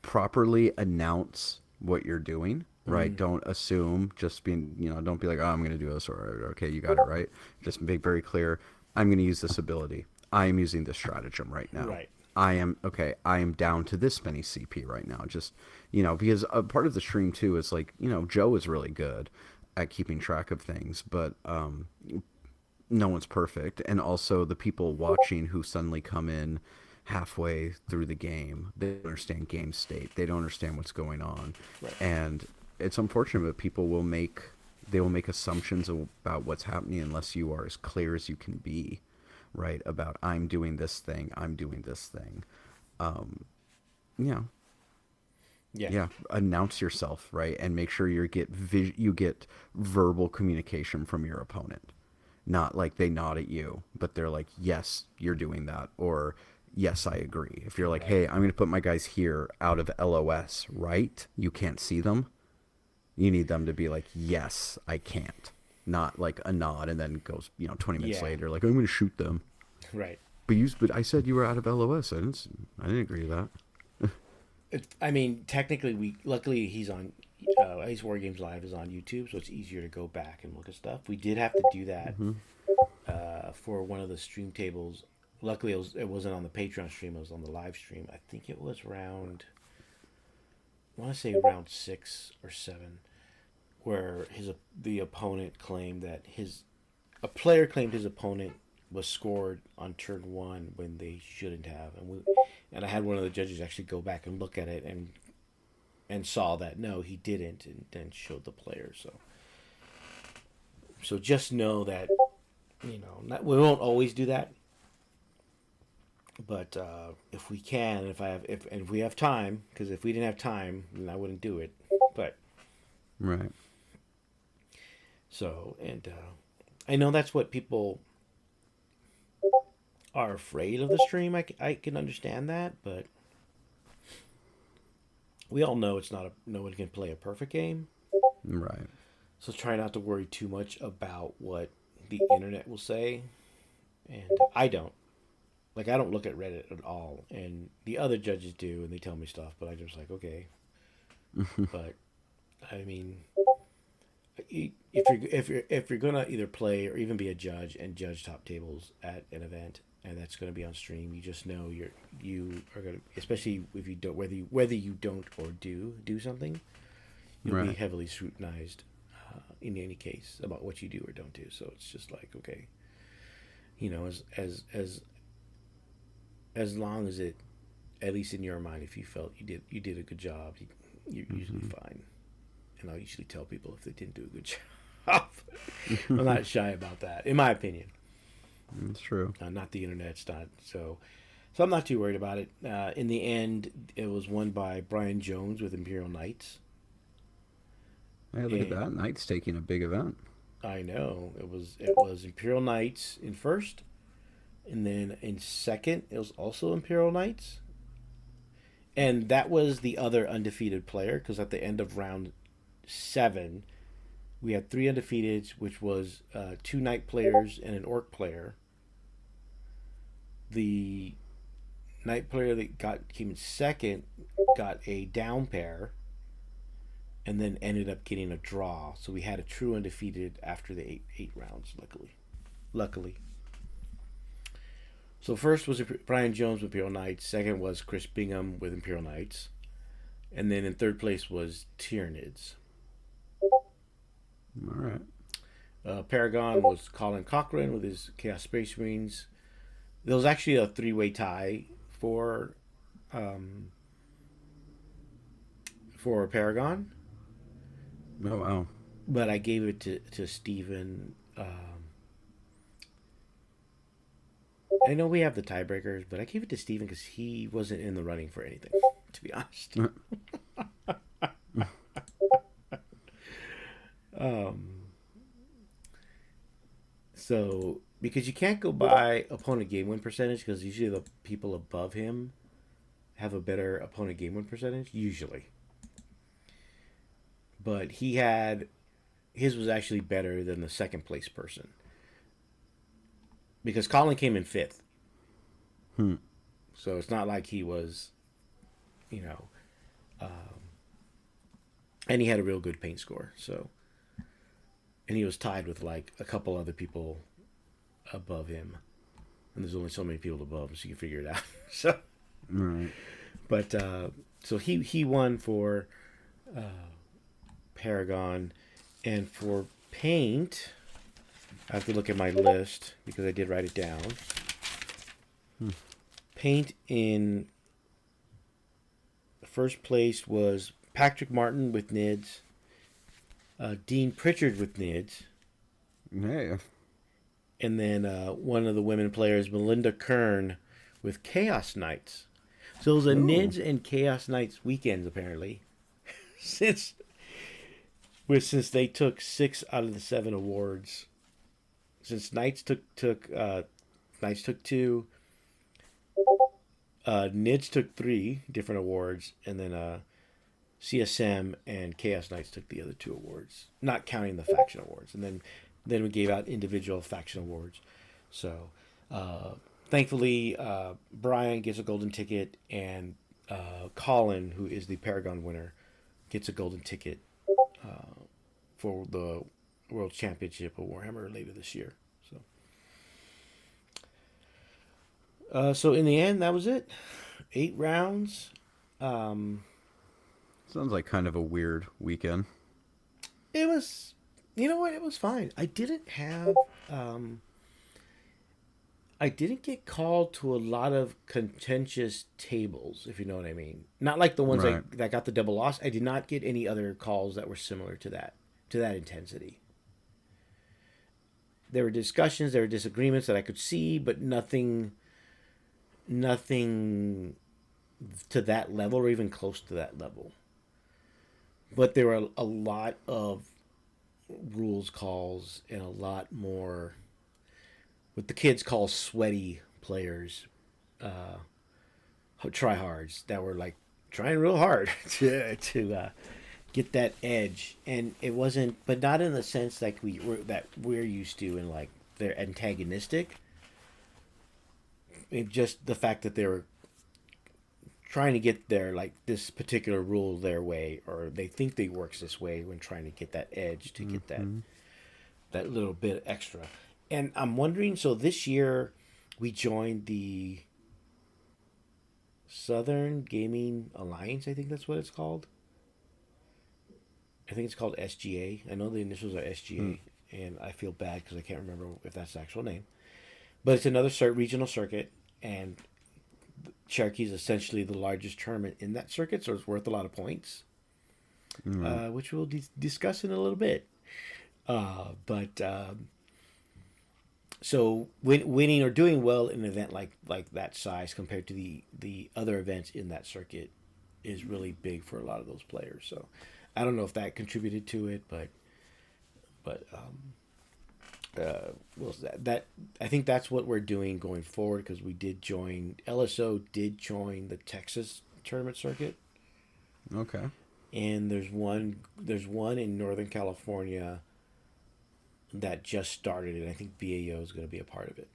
Properly announce what you're doing, right? Don't assume, just being, don't be like, oh, I'm going to do this, or, okay, you got it right. Just make very clear, I'm going to use this ability. I am using this stratagem right now. Right. I am down to this many CP right now. Just, because a part of the stream too is like, Joe is really good at keeping track of things, but no one's perfect. And also the people watching who suddenly come in halfway through the game, they don't understand game state. They don't understand what's going on. Right. And it's unfortunate, but people will make assumptions about what's happening unless you are as clear as you can be, right? About I'm doing this thing. Yeah. Announce yourself, right? And make sure you get verbal communication from your opponent. Not like they nod at you, but they're like, yes, you're doing that, or yes, I agree. If you're like, hey, I'm going to put my guys here out of LOS, right? You can't see them. You need them to be like, yes, I can't. Not like a nod and then goes, 20 minutes later, like, I'm going to shoot them. Right. But I said you were out of LOS. I didn't agree to that. I mean, technically, luckily he's on. His War Games Live is on YouTube, so it's easier to go back and look at stuff. We did have to do that for one of the stream tables. Luckily, it wasn't on the Patreon stream. It was on the live stream. I think it was round. I want to say round 6 or 7, where the opponent claimed that a player claimed his opponent was scored on turn 1 when they shouldn't have, and I had one of the judges actually go back and look at it and saw that no, he didn't, and then showed the player. So just know that we won't always do that, but if we can, if we have time, because if we didn't have time, then I wouldn't do it. But right. So, and I know that's what people are afraid of the stream. I can understand that, but we all know no one can play a perfect game. Right. So try not to worry too much about what the internet will say. And I don't. Like, I don't look at Reddit at all. And the other judges do, and they tell me stuff, but I just like, okay. But, I mean, if you're going to either play or even be a judge and judge top tables at an event, and that's going to be on stream, you just know you are going to, especially if you don't, whether you don't or do something, you'll be heavily scrutinized in any case about what you do or don't do. So it's just like, okay, as long as it, at least in your mind, if you felt you did a good job, you're usually fine. And I'll usually tell people if they didn't do a good job. I'm not shy about that, in my opinion. It's true. Not the internet. It's not. So So I'm not too worried about it. In the end, it was won by Brian Jones with Imperial Knights. Hey, look at And that. Knight's taking a big event. I know it was Imperial Knights in first, and then in second it was also Imperial Knights, and that was the other undefeated player because at the end of round 7 we had 3 undefeateds, which was 2 Knight players and an Orc player. The Knight player that came in second got a down pair, and then ended up getting a draw. So we had a true undefeated after the eight rounds. Luckily. So first was Brian Jones with Imperial Knights. Second was Chris Bingham with Imperial Knights, and then in third place was Tyranids. All right. Paragon was Colin Cochran with his Chaos Space Marines. There was actually a 3-way tie for Paragon. Oh, wow. But I gave it to Steven. I know we have the tiebreakers, but I gave it to Steven because he wasn't in the running for anything, to be honest. So, because you can't go by opponent game win percentage, because usually the people above him have a better opponent game win percentage, usually. But his was actually better than the second place person. Because Colin came in 5th. So it's not like he was, and he had a real good paint score. So, and he was tied with like a couple other people above him. And there's only so many people above him, so you can figure it out. So, Right. but, so he won for Paragon. And for paint, I have to look at my list because I did write it down. Paint in first place was Patrick Martin with NIDS, Dean Pritchard with NIDS, Yeah. and then one of the women players, Melinda Kern, with Chaos Knights. So it was a NIDS and Chaos Knights weekends apparently, since they took 6 out of the 7 awards. Since Knights took 2, NIDS took 3 different awards, and then CSM and Chaos Knights took the other 2 awards, not counting the faction awards. And then we gave out individual faction awards. So thankfully, Brian gets a golden ticket, and Colin, who is the Paragon winner, gets a golden ticket for the World Championship of Warhammer later this year. So in the end, that was it. 8 rounds. Sounds like kind of a weird weekend. It was, you know what? It was fine. I didn't get called to a lot of contentious tables, if you know what I mean. Not like the ones Right. that got the double loss. I did not get any other calls that were similar to that intensity. There were discussions, there were disagreements that I could see, but nothing to that level or even close to that level. But there were a lot of rules calls and a lot more what the kids call sweaty players, tryhards that were like trying real hard to get that edge. And it wasn't, but not in the sense like we're used to, in like they're antagonistic. Just the fact that they were trying to get this particular rule their way, or they think they works this way when trying to get that edge, to get that little bit extra. And I'm wondering, so this year we joined the Southern Gaming Alliance, I think that's what it's called. I think it's called SGA. I know the initials are SGA, and I feel bad because I can't remember if that's the actual name. But it's another regional circuit, and Cherokee is essentially the largest tournament in that circuit, so it's worth a lot of points, which we'll discuss in a little bit. But So winning or doing well in an event like that size compared to the other events in that circuit is really big for a lot of those players. So I don't know if that contributed to it, but well, that I think that's what we're doing going forward, because we did join LSO did join the Texas tournament circuit, Okay. and there's one in Northern California that just started, and I think BAO is going to be a part of it.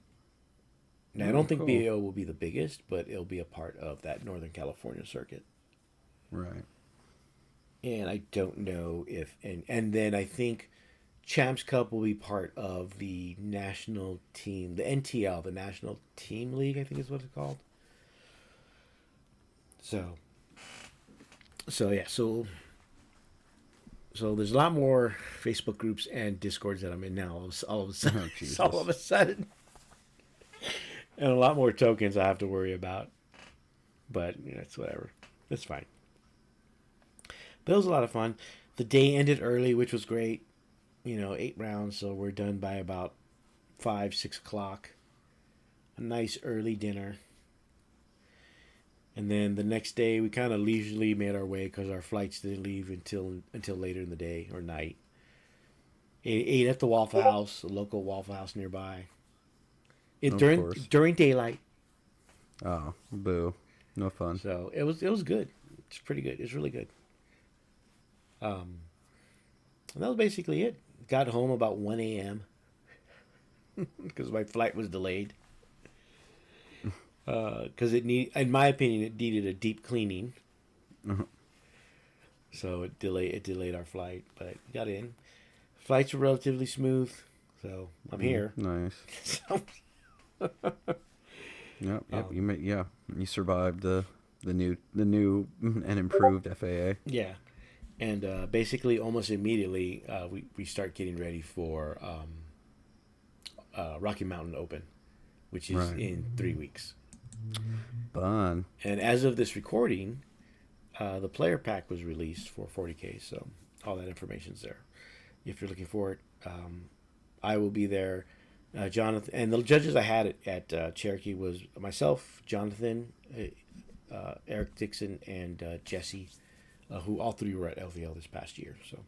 Now, I don't think Cool. BAO will be the biggest, but it'll be a part of that Northern California circuit. Right. And I don't know if and then I think Champs Cup will be part of the national team, the NTL, the National Team League, I think is what it's called. So, so there's a lot more Facebook groups and Discords that I'm in now. All of a sudden, Oh, Jesus. all of a sudden, and a lot more tokens I have to worry about. But it's whatever. It's fine. But it was a lot of fun. The day ended early, which was great. 8 rounds, so we're done by about 5, 6 o'clock. A nice early dinner. And then the next day, we kind of leisurely made our way because our flights didn't leave until later in the day or night. Ate at the Waffle House, a local Waffle House nearby. Of During course. during daylight, Oh, boo. No fun. so it was good. It's pretty good. It's really good. And that was basically it. Got home about 1 a.m. because my flight was delayed. Because in my opinion, it needed a deep cleaning. Uh-huh. So it delayed our flight, but got in. Flights were relatively smooth, so I'm here. Nice. So, Yep. You survived the new and improved FAA. yeah, and basically almost immediately we start getting ready for Rocky Mountain Open, which is Right. in 3 weeks. Fun. And as of this recording, the player pack was released for 40K, so all that information's there. If you're looking for it, I will be there. Jonathan and the judges I had at Cherokee was myself, Jonathan, Eric Dixon, and Jesse, who all three were at LVL this past year. So,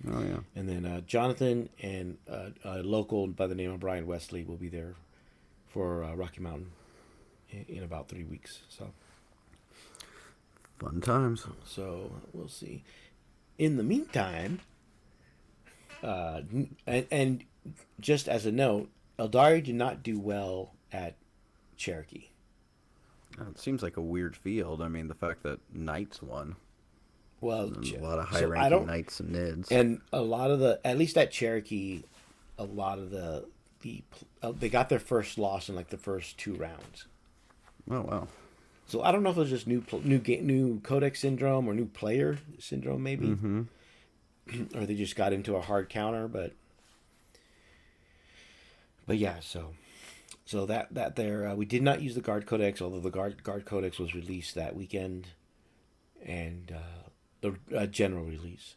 Oh yeah. and then Jonathan and a local by the name of Brian Wesley will be there for Rocky Mountain in about 3 weeks. Fun times. So we'll see. In the meantime, and just as a note, Eldari did not do well at Cherokee. It seems like a weird field. I mean, the fact that Knights won. Well, A lot of so I high-ranking don't, Knights and Nids. and a lot of at least at Cherokee, a lot of they got their first loss in like the first 2 rounds. Oh wow. So I don't know if it was just new codex syndrome or new player syndrome maybe, Mm-hmm. or they just got into a hard counter, but yeah, so that there we did not use the guard codex, although the guard codex was released that weekend, and the general release,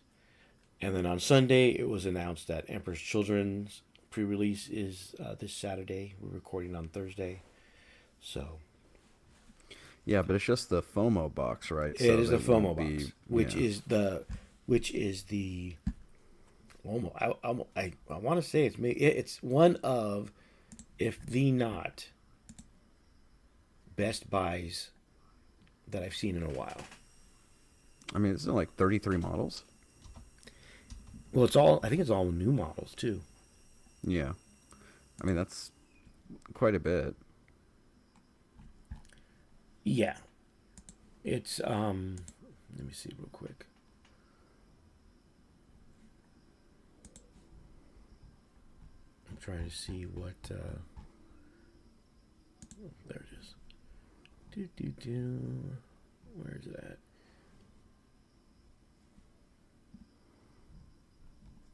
and then on Sunday it was announced that Emperor's Children's pre-release is this Saturday. We're recording on Thursday, so Yeah, but it's just the FOMO box, right? it is the that FOMO won't box, be- which yeah. is the almost I want to say it's one of, if the not best buys that I've seen in a while. I mean, it's like 33 models. Well, I think it's all new models too. Yeah. I mean, that's quite a bit. Yeah. It's let me see real quick. I'm trying to see what oh, there it is. Where is it at?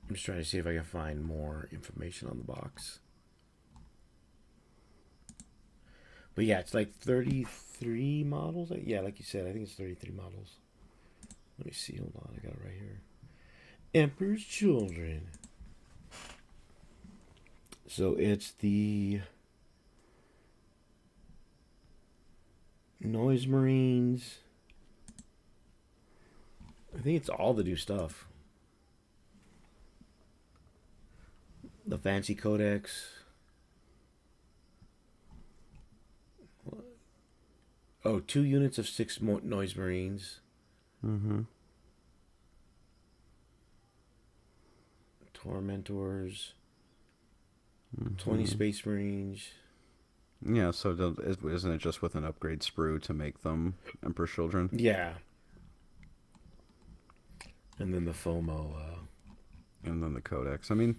I'm just trying to see if I can find more information on the box. But yeah, it's like 33 models. Yeah, like you said, I think it's 33 models. Let me see. Hold on, I got it right here. Emperor's Children. So it's the Noise Marines. I think it's all the new stuff. The fancy codex. Oh, 2 units of 6 Noise Marines. Mm-hmm. Tormentors. 20 Space Marines. Yeah, so isn't it just with an upgrade sprue to make them Emperor's Children? Yeah. And then the FOMO. And then the Codex. I mean,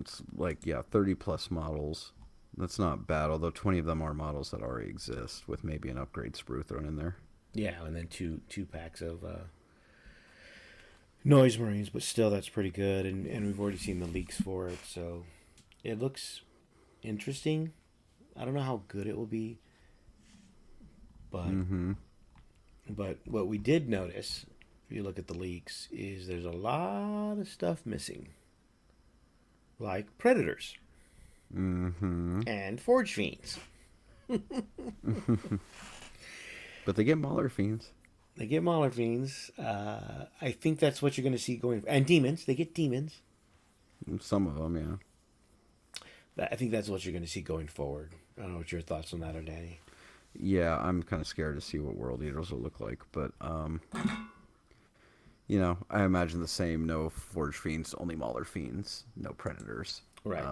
it's like, 30 plus models. That's not bad, although 20 of them are models that already exist with maybe an upgrade sprue thrown in there. Yeah, and then two packs of Noise Marines, but still that's pretty good. And we've already seen the leaks for it, so it looks interesting. I don't know how good it will be, but but what we did notice, if you look at the leaks, is there's a lot of stuff missing, like Predators and Forge Fiends. But they get Mauler Fiends. They get Mauler Fiends. I think that's what you're going to see going. And Demons. They get Demons. Some of them, yeah. I think that's what you're going to see going forward. I don't know what your thoughts on that are, Danny. Yeah, I'm kind of scared to see what World Eaters will look like, but I imagine the same. No Forge Fiends, only Mauler Fiends, no Predators. Right.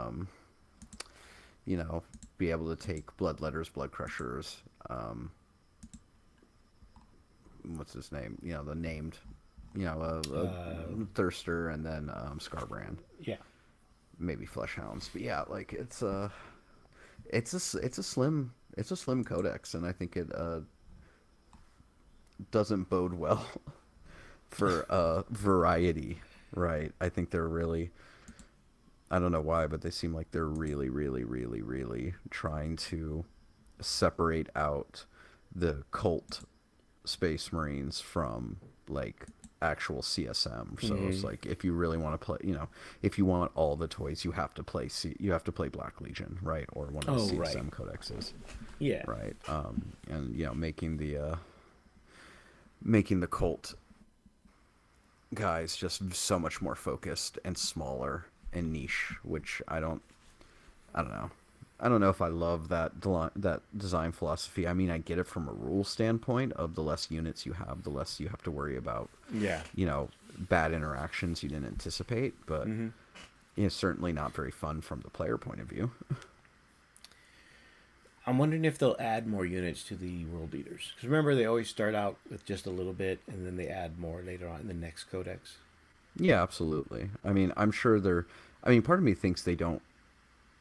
Be able to take Bloodletters, Blood Crushers. What's his name? The named, Thirster, and then Scarbrand. Yeah. Maybe Fleshhounds, but yeah, like it's a slim codex, and I think it doesn't bode well for variety, right? I think they're really, I don't know why, but they seem like they're really, really, really, really trying to separate out the cult Space Marines from like actual CSM. So it's like, if you really want to play, if you want all the toys, you have to play Black Legion, right? Or one of the CSM codexes. Yeah. Right. And making the cult guys just so much more focused and smaller and niche, which I don't know. I don't know if I love that design philosophy. I mean, I get it from a rule standpoint of the less units you have, the less you have to worry about, bad interactions you didn't anticipate. But it's certainly not very fun from the player point of view. I'm wondering if they'll add more units to the World Eaters. Because remember, they always start out with just a little bit, and then they add more later on in the next codex. Yeah, absolutely. I mean, I'm sure part of me thinks they don't,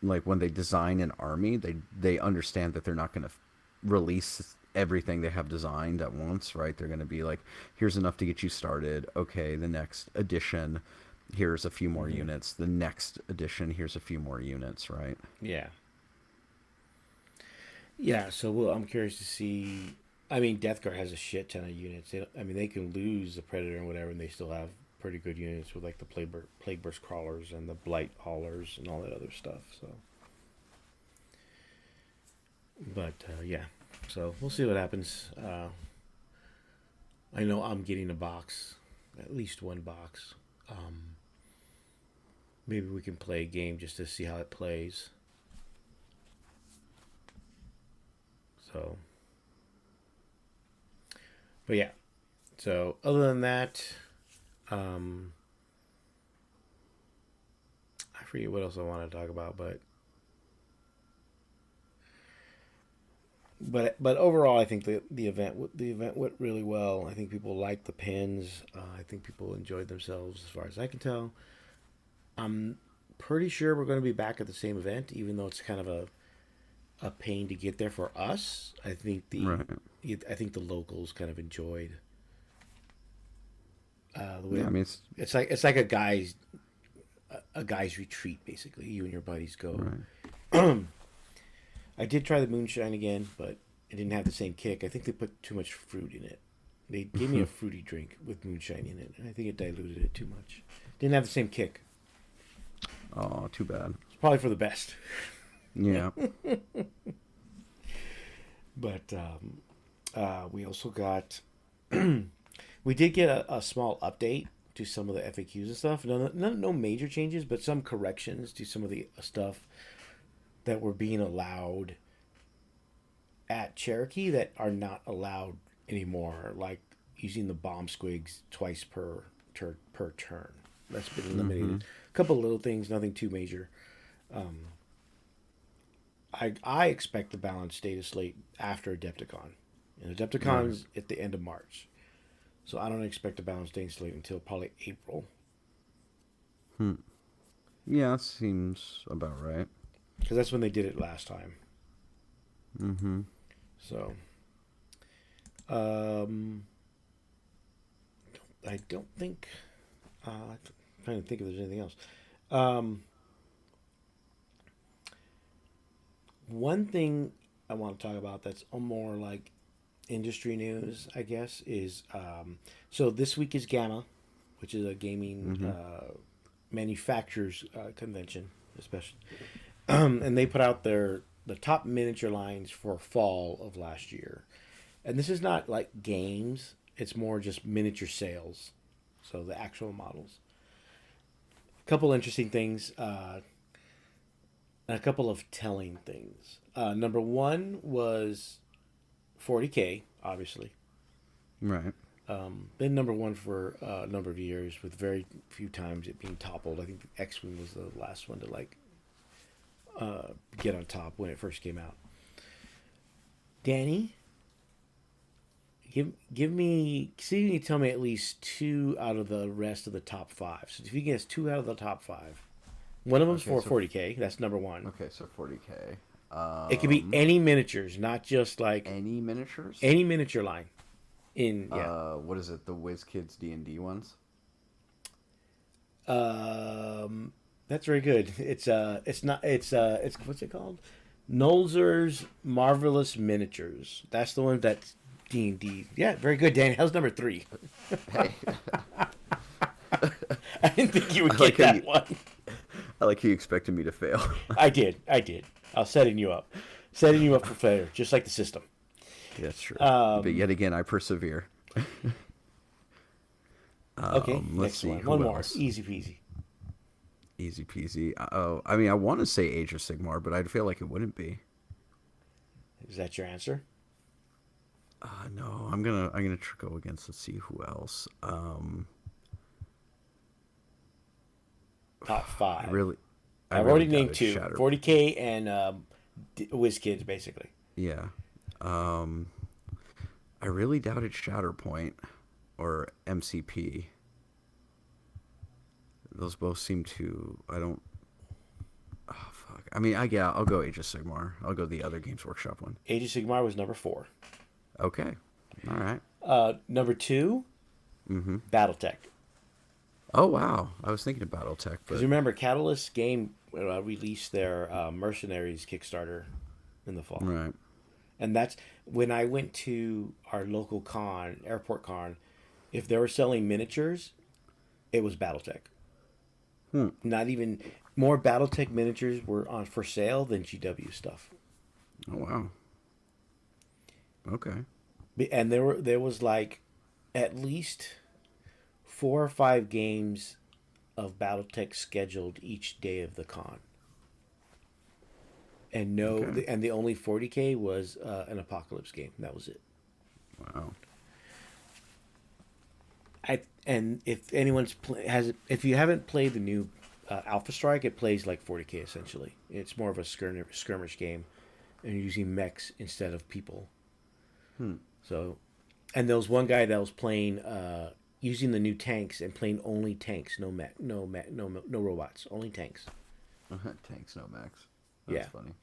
like, when they design an army, they understand that they're not going to release everything they have designed at once, right? They're going to be like, here's enough to get you started. Okay, the next edition, here's a few more units. The next edition, here's a few more units, right? Yeah. Yeah, so I'm curious to see. I mean, Death Guard has a shit ton of units. They can lose the Predator and whatever, and they still have pretty good units with like the Plague Burst Crawlers and the Blight Haulers and all that other stuff. So, but yeah, so we'll see what happens. I know I'm getting a box, at least one box. Maybe we can play a game just to see how it plays. So, but yeah. So other than that, I forget what else I want to talk about, but overall, I think the event went really well. I think people liked the pins. I think people enjoyed themselves, as far as I can tell. I'm pretty sure we're going to be back at the same event, even though it's kind of a pain to get there for us. I think the locals kind of enjoyed the way. Yeah, it's like a guy's retreat, basically. You and your buddies go. Right. I did try the moonshine again, but it didn't have the same kick. I think they put too much fruit in it. They gave me a fruity drink with moonshine in it, and I think it diluted it too much. Didn't have the same kick. Oh, too bad. It's probably for the best. Yeah. But we also got we did get a small update to some of the FAQs and stuff. No major changes, but some corrections to some of the stuff that were being allowed at Cherokee that are not allowed anymore, like using the bomb squigs twice per turn. That's been eliminated. A couple of little things, nothing too major. I expect the balanced data slate after Adepticon. And Adepticon's at the end of March. So I don't expect a balanced data slate until probably April. Yeah, seems about right. Because that's when they did it last time. Mm-hmm. So, I don't think. I'm trying to think if there's anything else. One thing I want to talk about that's more like industry news, I guess, is so this week is Gamma, which is a gaming manufacturers convention, especially, and they put out the top miniature lines for fall of last year, and this is not like games; it's more just miniature sales, so the actual models. A couple interesting things. A couple of telling things. Number one was 40K, obviously. Right. Been number one for a number of years, with very few times it being toppled. I think X-Wing was the last one to get on top when it first came out. Danny, give me. See, you tell me at least 2 out of the rest of the top 5. So if you guess 2 out of the top 5. One of them's for 40K. That's number one. Okay, so 40K. It could be any miniatures, not just like any miniatures. Any miniature line. What is it? The WizKids D&D ones. That's very good. It's what's it called? Nolzur's Marvelous Miniatures. That's the one that's D&D. Yeah, very good, Dan. How's number 3? Hey. I didn't think you would get that one. I like you expected me to fail. I did. I was setting you up for failure, just like the system. Yeah, that's true. But yet again, I persevere. Okay, let's next see. one. One more. Else? Easy peasy. Easy peasy. Oh, I mean, I want to say Age of Sigmar, but I feel like it wouldn't be. Is that your answer? No, I'm gonna go against. Let's see who else. Top 5. I've already named 2. Shatter. 40K and WizKids, basically. Yeah. I really doubted Shatterpoint or MCP. Those both seem to. I don't. Oh fuck. I mean, I'll go Age of Sigmar. I'll go the other Games Workshop one. Age of Sigmar was number 4. Okay. All right. Number 2. BattleTech. Oh wow! I was thinking of BattleTech, because remember, Catalyst Game released their Mercenaries Kickstarter in the fall, right? And that's when I went to our local airport con. If they were selling miniatures, it was BattleTech. Not even more BattleTech miniatures were on for sale than GW stuff. Oh wow! Okay. And there was like at least 4 or 5 games of BattleTech scheduled each day of the con. And and the only 40K was an Apocalypse game. That was it. Wow. And if anyone's if you haven't played the new Alpha Strike, it plays like 40K essentially. It's more of a skirmish game, and you're using mechs instead of people. So, and there was one guy that was playing. Using the new tanks and playing only tanks, no robots, only tanks. Tanks, no mechs. That's funny.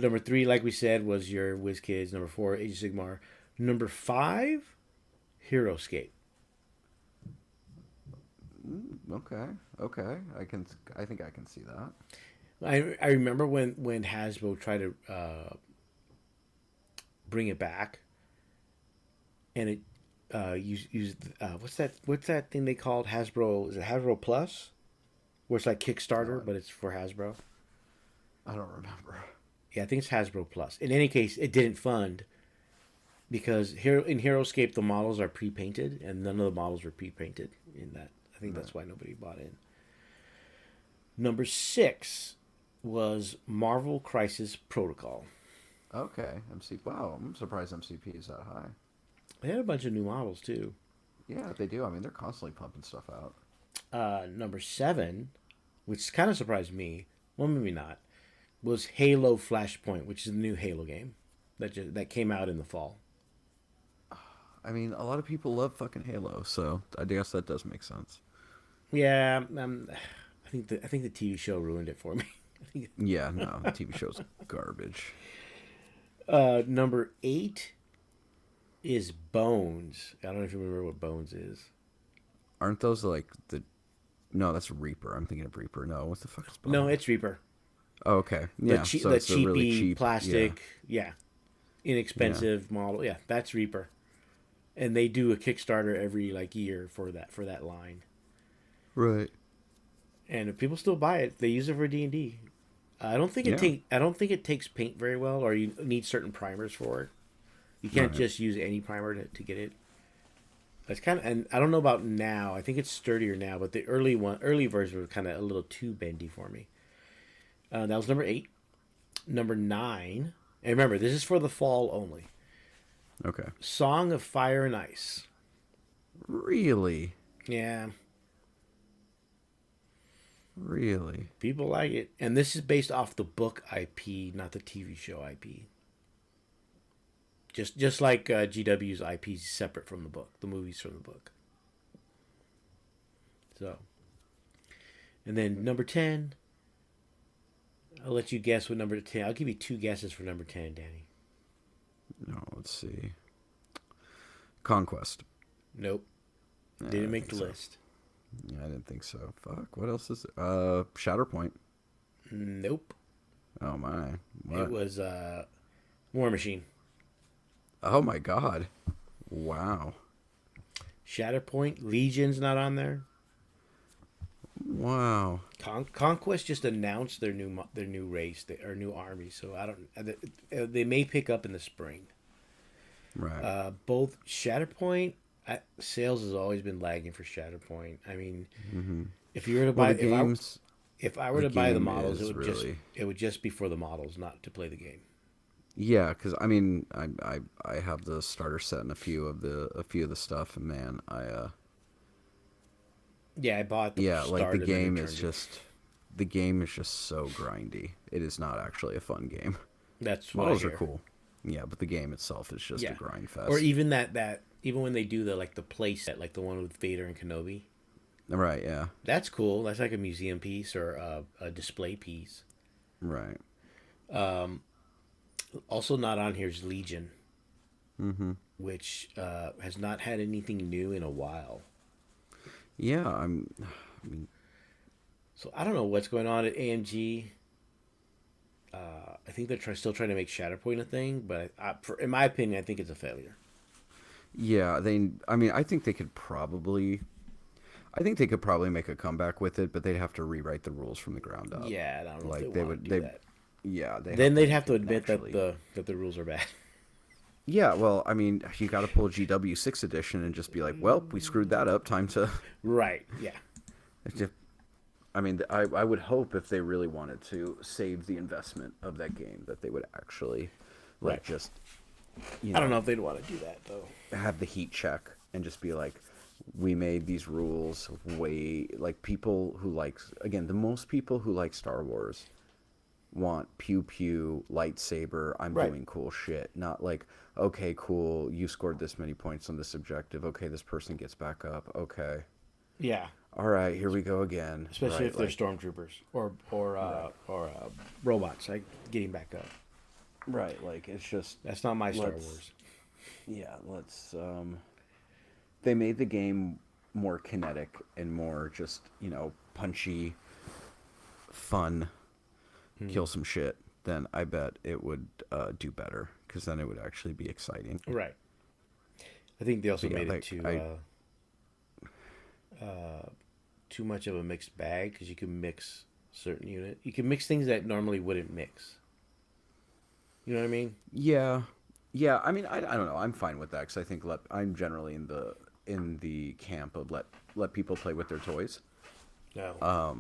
Number 3, like we said, was your WizKids. Number 4, Age of Sigmar. Number 5, HeroScape. Okay. I think I can see that. I remember when Hasbro tried to bring it back, and it used what's that thing they called Hasbro? Is it Hasbro Plus? where it's like Kickstarter, but it's for Hasbro. I don't remember. Yeah, I think it's Hasbro Plus. In any case, it didn't fund because in HeroScape the models are pre-painted, and none of the models were pre-painted in that. I think that's why nobody bought in. Number 6 was Marvel Crisis Protocol. Okay, Wow, I'm surprised MCP is that high. They had a bunch of new models too. Yeah, they do. I mean, they're constantly pumping stuff out. Number 7, which kind of surprised me, well maybe not, was Halo Flashpoint, which is the new Halo game that came out in the fall. I mean, a lot of people love fucking Halo, so I guess that does make sense. Yeah, I think the TV show ruined it for me. Yeah, no, the TV show's garbage. Number 8 is Bones. I don't know if you remember what Bones is. Aren't those like the? No, that's Reaper. I'm thinking of Reaper. No, what the fuck is Bones? No, it's Reaper. Oh, okay. Yeah, So the cheapy really cheap plastic. Yeah. Inexpensive model. Yeah, that's Reaper. And they do a Kickstarter every year for that line. Right. And if people still buy it, they use it for D&D. I don't think it takes paint very well, or you need certain primers for it. You can't just use any primer to get it. That's and I don't know about now. I think it's sturdier now, but the early version was kind of a little too bendy for me. That was number 8. Number 9, and remember, this is for the fall only. Okay. Song of Fire and Ice. Really? Yeah. Really? People like it. And this is based off the book IP, not the TV show IP. Just like GW's IP is separate from the book, the movies from the book. So. And then number 10. I'll let you guess what number 10. I'll give you 2 guesses for number 10, Danny. No, let's see. Conquest. Nope. Didn't make the list. Yeah, I didn't think so. Fuck, what else is it? Shatterpoint. Nope. Oh my. What? It was War Machine. Oh my god. Wow. Shatterpoint. Legion's not on there. Wow. Conquest just announced their new race, their new army. So I don't. They may pick up in the spring. Right. Both Shatterpoint. Sales has always been lagging for Shatterpoint. I mean, if you were to buy if I were to buy the models, it would just be for the models, not to play the game. Yeah, because I mean, I have the starter set and a few of the stuff, and man, yeah, I bought the the game is just so grindy. It is not actually a fun game. That's what models are cool. Yeah, but the game itself is just a grind fest. Or even even when they do the play set, like the one with Vader and Kenobi. Right. Yeah. That's cool. That's like a museum piece or a display piece. Right. Also not on here is Legion, which has not had anything new in a while. Yeah, So I don't know what's going on at AMG. I think they're still trying to make Shatterpoint a thing, but in my opinion, I think it's a failure. Yeah, I think they could probably make a comeback with it, but they'd have to rewrite the rules from the ground up. Yeah, I don't know if they would do that. Yeah, they'd have to admit that the rules are bad. Yeah, well, I mean, you got to pull GW 6 edition and just be like, well, we screwed that up. Time to right. Yeah. I mean, I would hope if they really wanted to save the investment of that game that they would actually just. I don't know if they'd want to do that though. Have the heat check and just be like, we made these rules way people who the most people who like Star Wars want pew pew lightsaber. I'm doing cool shit, not like, okay, cool, you scored this many points on this objective. Okay, this person gets back up. Okay. Yeah. All right, here we go again. Especially if they're stormtroopers or robots, getting back up. Right, it's just that's not my Star Wars. Yeah, they made the game more kinetic and more just, punchy, fun, kill some shit, then I bet it would do better, because then it would actually be exciting. Right. I think they also made it too much of a mixed bag because you can mix certain unit. You can mix things that normally wouldn't mix. You know what I mean? Yeah, yeah. I mean, I don't know. I'm fine with that because I think I'm generally in the camp of let people play with their toys. No.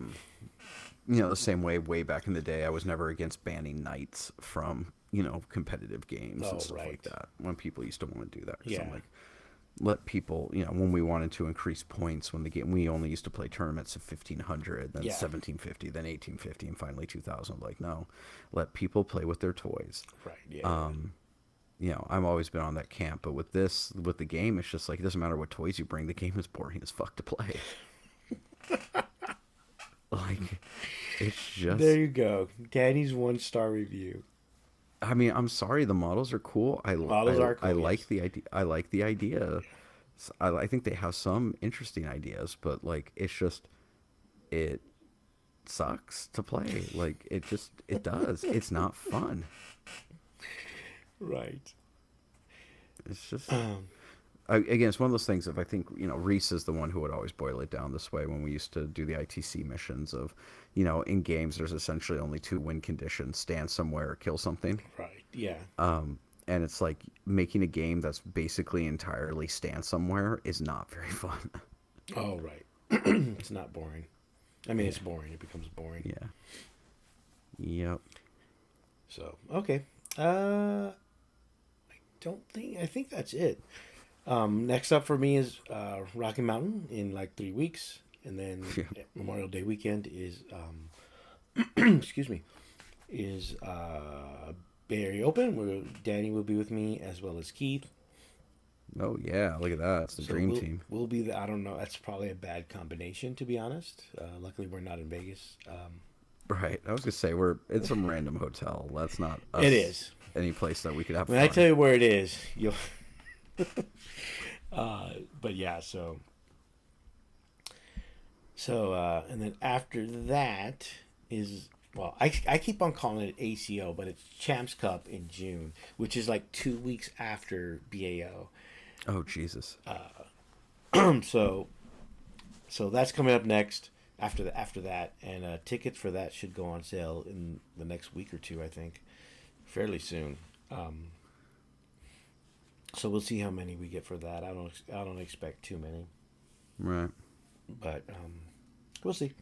The same way back in the day, I was never against banning knights from competitive games and stuff like that. When people used to want to do that, 'cause I'm like, let people, when we wanted to increase points when the game, we only used to play tournaments of 1500, then 1750, then 1850, and finally 2000. Like, no, let people play with their toys. Right. Yeah. I've always been on that camp, but with the game, it's just like, it doesn't matter what toys you bring, the game is boring as fuck to play. Like, it's just... There you go. Danny's 1-star review. I mean, I'm sorry, the models are cool. Models are cool. I like the idea. I like the idea. I think they have some interesting ideas, but like, it's just, it sucks to play. Like, it does. It's not fun. Right. It's just... Again, it's one of those things of, I think, Reese is the one who would always boil it down this way when we used to do the ITC missions of, in games, there's essentially only 2 win conditions: stand somewhere or kill something. Right. Yeah. And it's like, making a game that's basically entirely stand somewhere is not very fun. Oh, right. It's not boring. I mean, it's boring. It becomes boring. Yeah. Yep. So, okay. I think that's it. Next up for me is Rocky Mountain in like 3 weeks, and then Memorial Day weekend is excuse me, is Bay Area Open, where Danny will be with me as well as Keith. Oh yeah, look at that! It's the dream team. We'll be I don't know. That's probably a bad combination, to be honest. Luckily, we're not in Vegas. Right. I was gonna say it's some random hotel. That's not us. It is any place that we could have. When I tell you where it is, you'll. But yeah, so and then after that is, well, I keep on calling it ACO, but it's Champs Cup in June, which is like 2 weeks after BAO. Oh Jesus. So that's coming up next after that, and tickets for that should go on sale in the next week or two, I think, fairly soon. So we'll see how many we get for that. I don't expect too many. Right. But we'll see.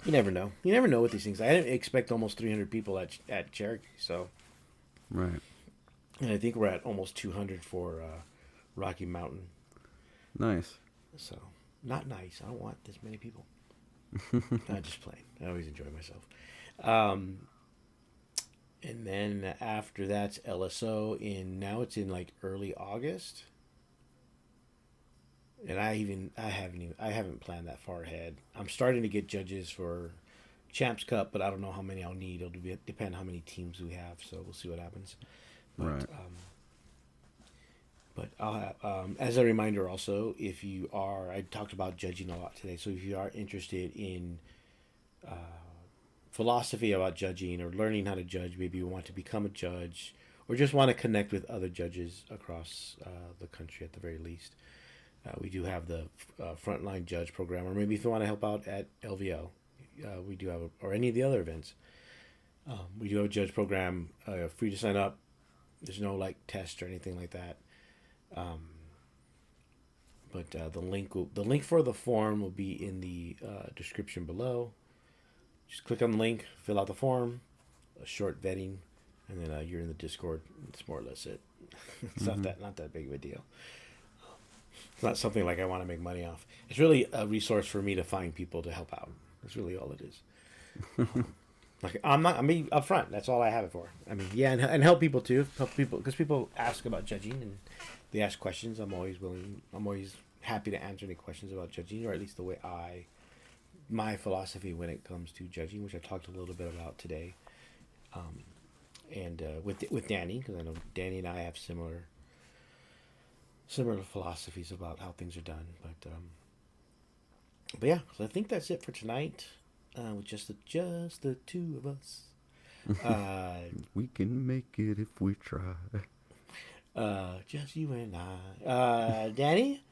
You never know. You never know with these things. I didn't expect almost 300 people at Cherokee. So. Right. And I think we're at almost 200 for Rocky Mountain. Nice. So not nice. I don't want this many people. I'm just playing. I always enjoy myself. And then after that's LSO now it's in like early August. And I haven't planned that far ahead. I'm starting to get judges for Champs Cup, but I don't know how many I'll need. It'll depend how many teams we have, so we'll see what happens. But, right. But I'll have, as a reminder also, if you are, I talked about judging a lot today, so if you are interested in philosophy about judging or learning how to judge, maybe you want to become a judge or just want to connect with other judges across the country at the very least, we do have the frontline judge program, or maybe if you want to help out at LVL, we do have, or any of the other events, we do have a judge program, free to sign up. There's no like test or anything like that. But the link for the form will be in the description below. Just click on the link, fill out the form, a short vetting, and then you're in the Discord. It's more or less it. It's not that big of a deal. It's not something like I want to make money off. It's really a resource for me to find people to help out. That's really all it is. Like I'm upfront. That's all I have it for. I mean, yeah, and help people too. Help people because people ask about judging and they ask questions. I'm always happy to answer any questions about judging, or at least the way my philosophy when it comes to judging, which I talked a little bit about today, and with Danny, because I know Danny and I have similar philosophies about how things are done. But yeah, so I think that's it for tonight. With just the two of us. We can make it if we try. Just you and I. Danny,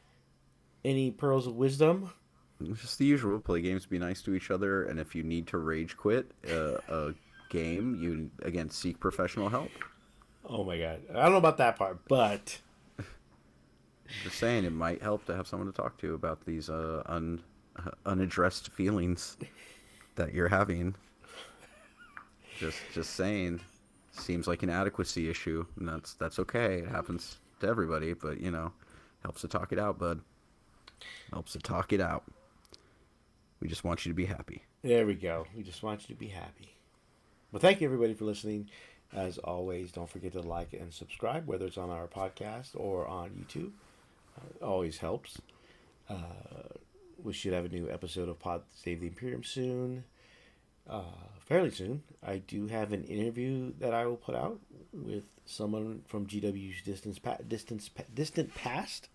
any pearls of wisdom? It's just the usual. Play games, be nice to each other, and if you need to rage quit a game, you again seek professional help. Oh my god, I don't know about that part, but Just saying, it might help to have someone to talk to about these unaddressed feelings that you're having. Just saying, seems like an adequacy issue, and that's okay. It happens to everybody, but helps to talk it out, bud. Helps to talk it out. We just want you to be happy. there we go. We just want you to be happy. Well, thank you everybody for listening. As always, don't forget to like and subscribe, whether it's on our podcast or on YouTube. Always helps. We should have a new episode of Pod Save the Imperium soon. Fairly soon. I do have an interview that I will put out with someone from GW's distant past.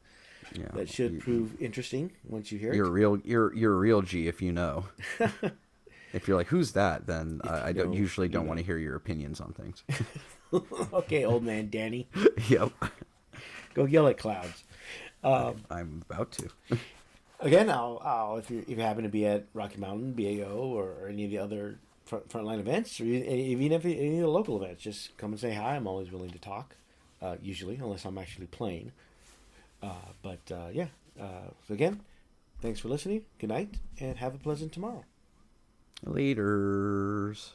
Yeah, That should prove interesting once you hear you're it. you're a real G if you know. If you're like, who's that? Then I don't usually don't want to hear your opinions on things. Okay, old man Danny. Yep. Go yell at clouds. I'm about to. Again, I'll if you happen to be at Rocky Mountain, BAO, or any of the other frontline events, or even if any of the local events, just come and say hi. I'm always willing to talk. Usually, unless I'm actually playing. Yeah. So again, thanks for listening. Good night, and have a pleasant tomorrow. Laters.